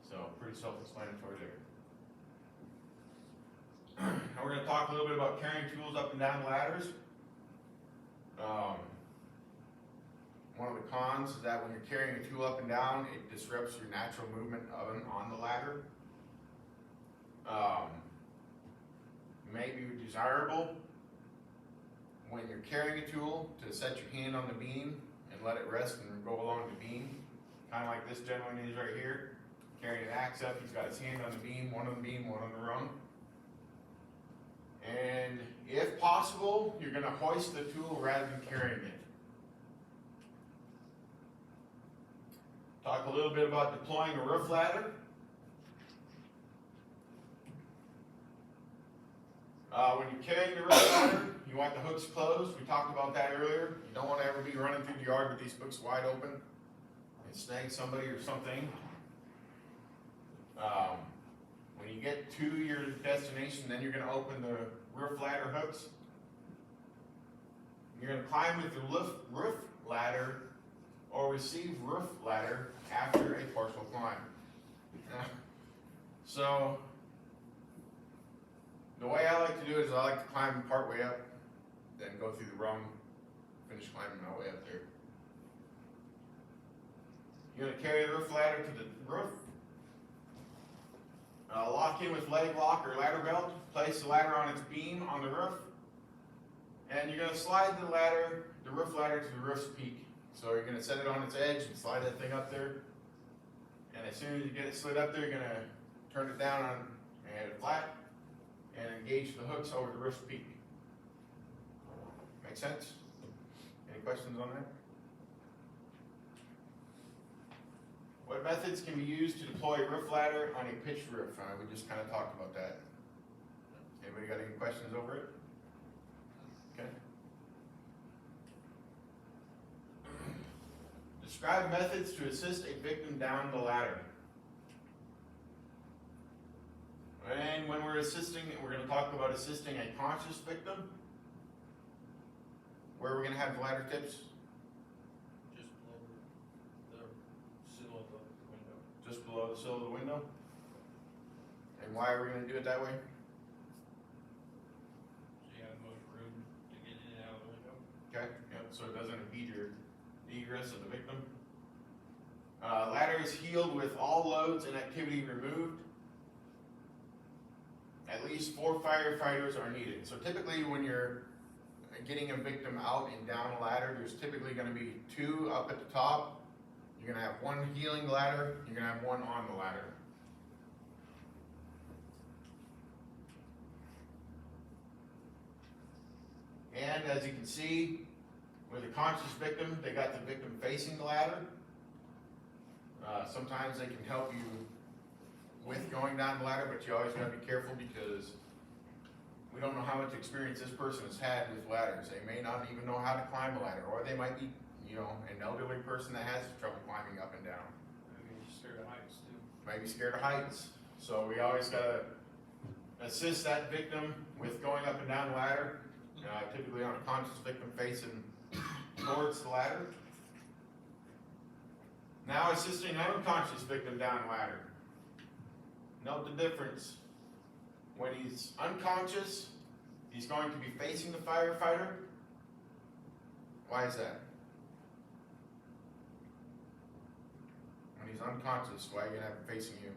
S1: So, pretty self-explanatory there. Now we're going to talk a little bit about carrying tools up and down ladders. One of the cons is that when you're carrying a tool up and down, it disrupts your natural movement of them on the ladder. May be desirable when you're carrying a tool to set your hand on the beam and let it rest and go along the beam, kind of like this gentleman is right here, carrying an axe up. He's got his hand on the beam, one on the rung. And if possible, you're going to hoist the tool rather than carrying it. Talk a little bit about deploying a roof ladder. When you're carrying the roof ladder, you want the hooks closed. We talked about that earlier. You don't want to ever be running through the yard with these hooks wide open and snag somebody or something. When you get to your destination, then you're going to open the roof ladder hooks. You're going to climb with the roof ladder or receive roof ladder after a partial climb. So, the way I like to do it is I like to climb part way up, then go through the rung, finish climbing my way up there. You're going to carry the roof ladder to the roof. Lock in with leg lock or ladder belt. Place the ladder on its beam on the roof. And you're going to slide the roof ladder to the roof's peak. So you're going to set it on its edge and slide that thing up there. And as soon as you get it slid up there, you're going to turn it down and flat and engage the hooks over the roof's peak. Make sense? Any questions on that? What methods can be used to deploy a roof ladder on a pitched roof? We just kind of talked about that. Anybody got any questions over it? Okay. Describe methods to assist a victim down the ladder. And when we're assisting, we're going to talk about assisting a conscious victim. Where are we going to have the ladder tips?
S4: Just below the sill of the window.
S1: Just below the sill of the window. And why are we going to do it that way?
S2: So you have the most room to get in and out of the window.
S1: Okay, yep, so it doesn't impede your egress of the victim. Ladder is heeled with all loads and activity removed. At least 4 firefighters are needed. So typically when you're getting a victim out and down a ladder, there's typically going to be 2 up at the top. You're going to have 1 heeling the ladder. You're going to have 1 on the ladder. And as you can see, with a conscious victim, they got the victim facing the ladder. Sometimes they can help you with going down the ladder, but you always got to be careful because we don't know how much experience this person has had with ladders. They may not even know how to climb a ladder, or they might be, an elderly person that has trouble climbing up and down.
S2: Maybe you're scared of heights too.
S1: Maybe scared of heights. So we always got to assist that victim with going up and down the ladder, typically on a conscious victim facing towards the ladder. Now assisting an unconscious victim down the ladder. Note the difference. When he's unconscious, he's going to be facing the firefighter. Why is that? When he's unconscious, why are you going to have him facing you?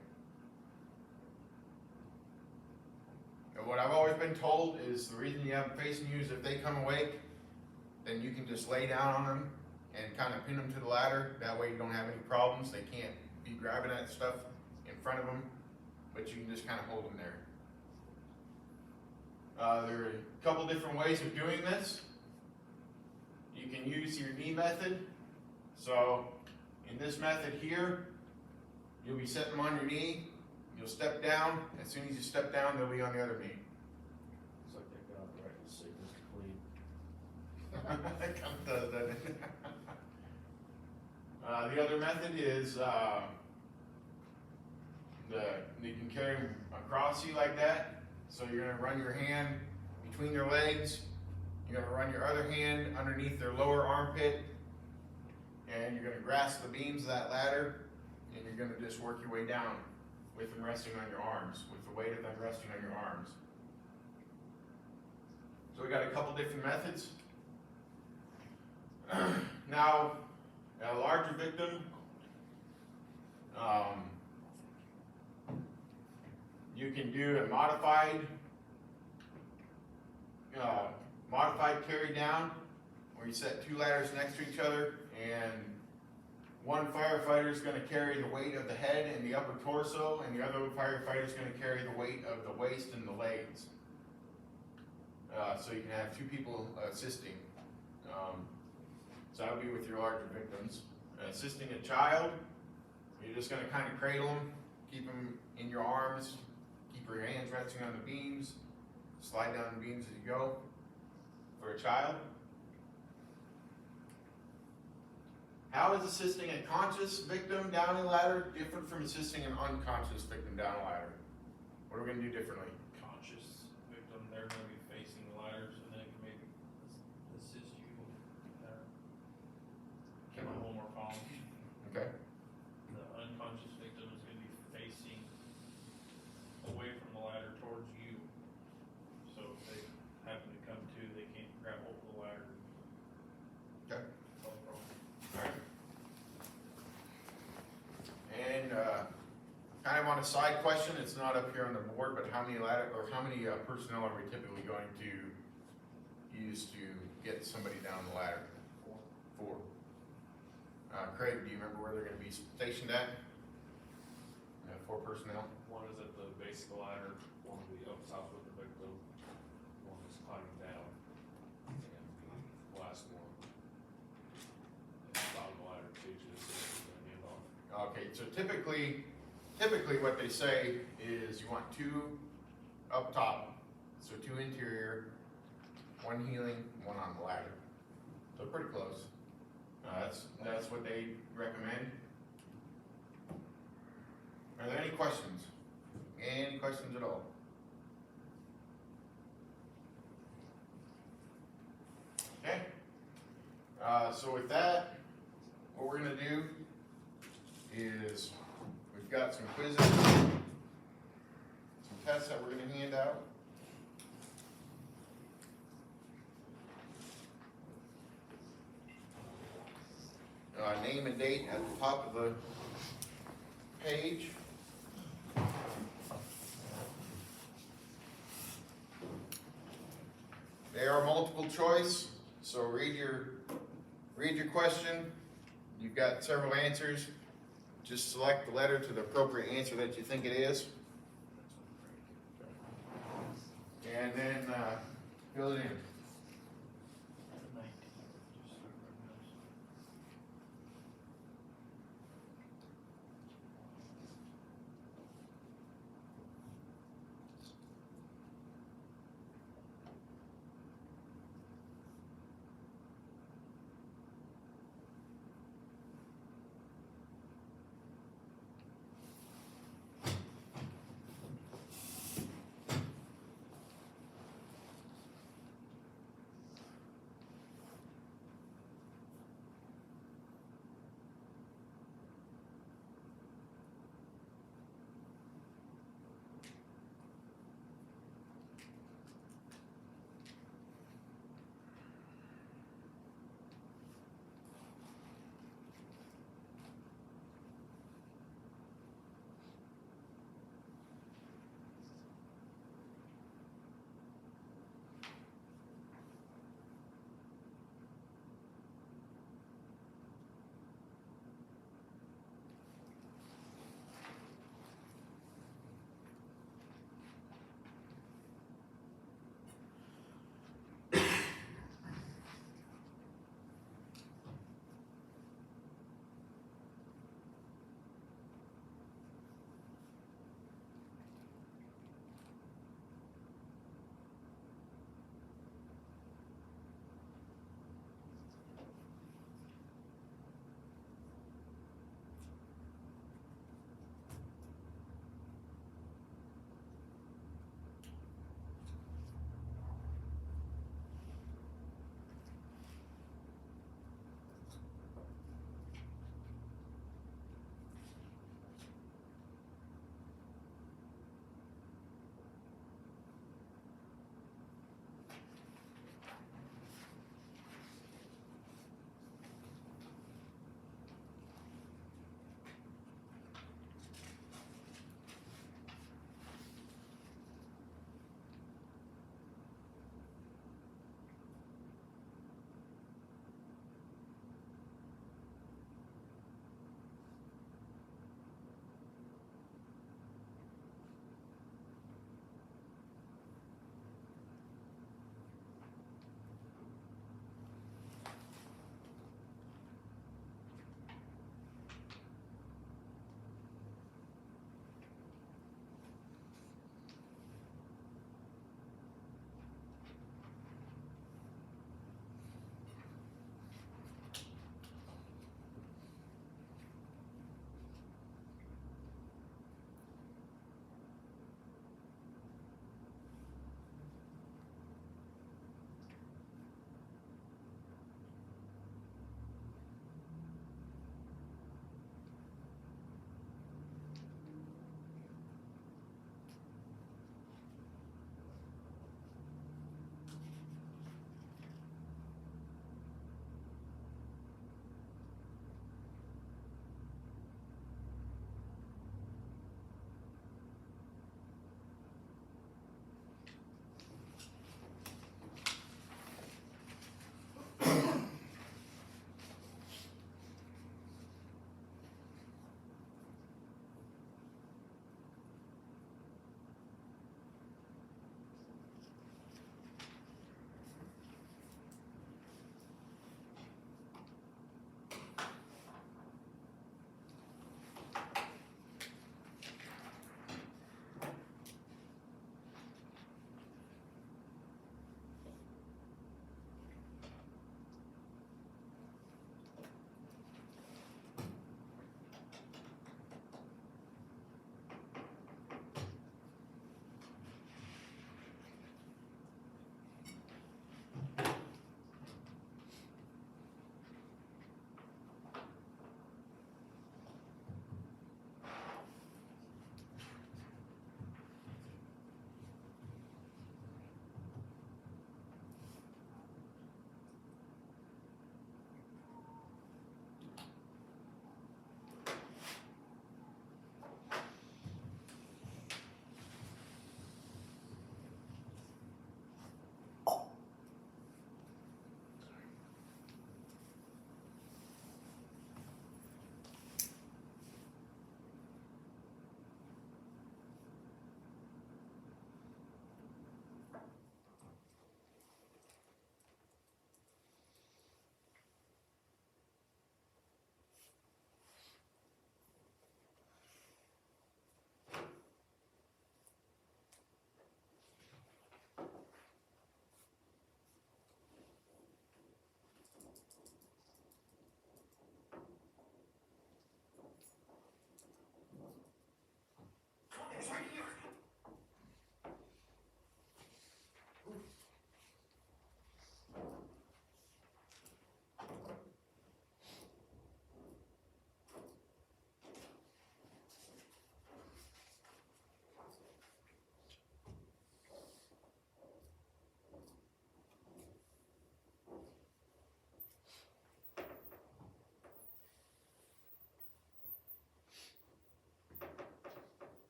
S1: And what I've always been told is the reason you have them facing you is if they come awake, then you can just lay down on them and kind of pin them to the ladder. That way you don't have any problems. They can't be grabbing at stuff in front of them, but you can just kind of hold them there. There are a couple different ways of doing this. You can use your knee method. So in this method here, you'll be setting them on your knee. You'll step down. As soon as you step down, they'll be on the other knee.
S4: It's like that God writing sickness to clean.
S1: That kind of does, doesn't it? The other method is you can carry them across you like that. So you're going to run your hand between their legs. You're going to run your other hand underneath their lower armpit. And you're going to grasp the beams of that ladder. And you're going to just work your way down with them resting on your arms, with the weight of them resting on your arms. So we got a couple different methods. Now, a larger victim, you can do a modified carry down, where you set 2 ladders next to each other, and one firefighter is going to carry the weight of the head and the upper torso, and the other firefighter is going to carry the weight of the waist and the legs. So you can have 2 people assisting. So that would be with your larger victims. Assisting a child, you're just going to kind of cradle them, keep them in your arms, keep your hands resting on the beams, slide down the beams as you go. For a child, how is assisting a conscious victim down a ladder different from assisting an unconscious victim down a ladder? What are we going to do differently?
S2: Conscious victim, they're gonna be facing the ladder, so they can maybe assist you there. Give them a little more calm.
S1: Okay.
S2: The unconscious victim is gonna be facing away from the ladder towards you. So if they happen to come to, they can't grab hold of the ladder.
S1: Okay.
S2: No problem.
S1: Alright. And kind of on a side question, it's not up here on the board, but how many personnel are we typically going to use to get somebody down the ladder? 4. Craig, do you remember where they're going to be stationed at? 4 personnel.
S4: One is at the base of the ladder, one will be up top with the victim, one is climbing down, and
S1: So typically what they say is you want 2 up top, so 2 interior, 1 healing, 1 on the ladder. So pretty close. That's what they recommend. Are there any questions? Any questions at all? Okay. So with that, what we're gonna do is we've got some quizzes, some tests that we're gonna hand out. Name and date at the top of the page. They are multiple choice, so read your question. You've got several answers. Just select the letter to the appropriate answer that you think it is. And then fill it in.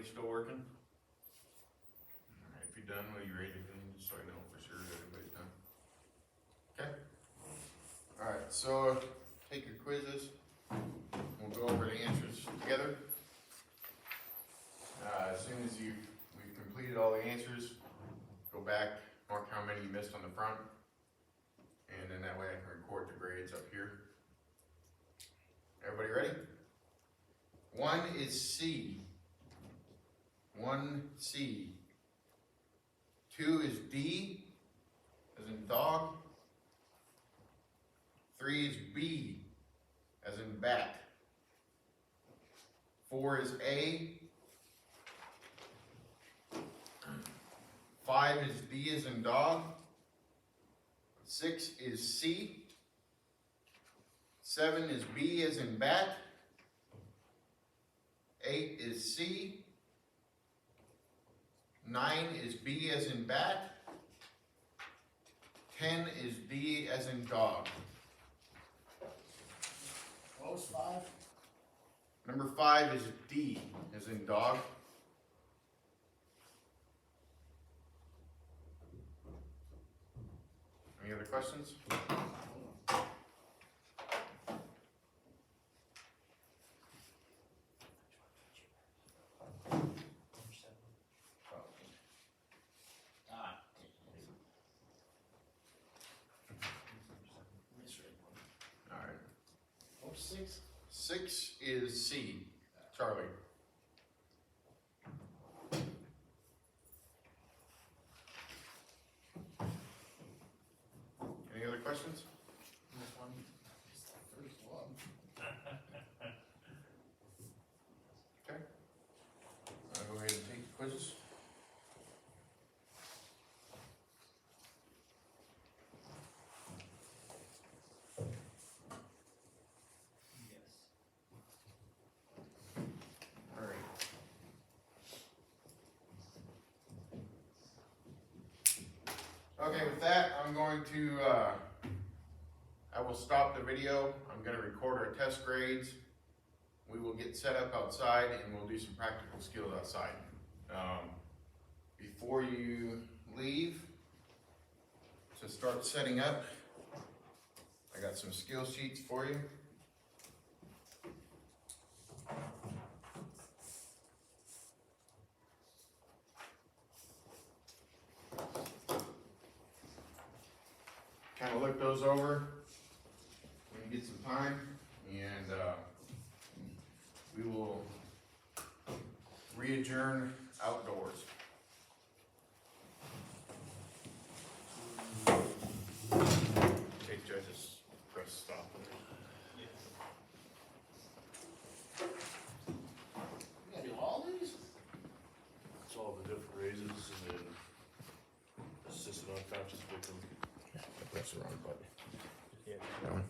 S1: still working? Alright, if you're done, will you raise your hand, just so I know for sure that everybody's done? Okay. Alright, so take your quizzes. We'll go over the answers together. As soon as we've completed all the answers, go back, mark how many you missed on the front, and then that way I can record the grades up here. Everybody ready? 1 is C. 1C. 2 is D, as in dog. 3 is B, as in bat. 4 is A. 5 is D as in dog. 6 is C. 7 is B as in bat. 8 is C. 9 is B as in bat. 10 is D as in dog.
S3: What was 5?
S1: Number 5 is D as in dog. Any other questions?
S3: Ah. Misread one.
S1: All right.
S3: What was 6?
S1: 6 is C. Charlie. Any other questions?
S3: This one. It's the first one.
S1: Okay. I'll go ahead and take the quizzes. All right. Okay, with that, I'm going to, I will stop the video. I'm gonna record our test grades. We will get set up outside and we'll do some practical skills outside. Before you leave, to start setting up, I got some skill sheets for you. Kind of look those over when you get some time, and we will re-adjourn outdoors. Okay, judges, press stop.
S3: You gotta do all these?
S4: It's all the different raises and then assistant unconscious victim.
S1: That's the wrong button.
S5: Yeah.
S1: That one.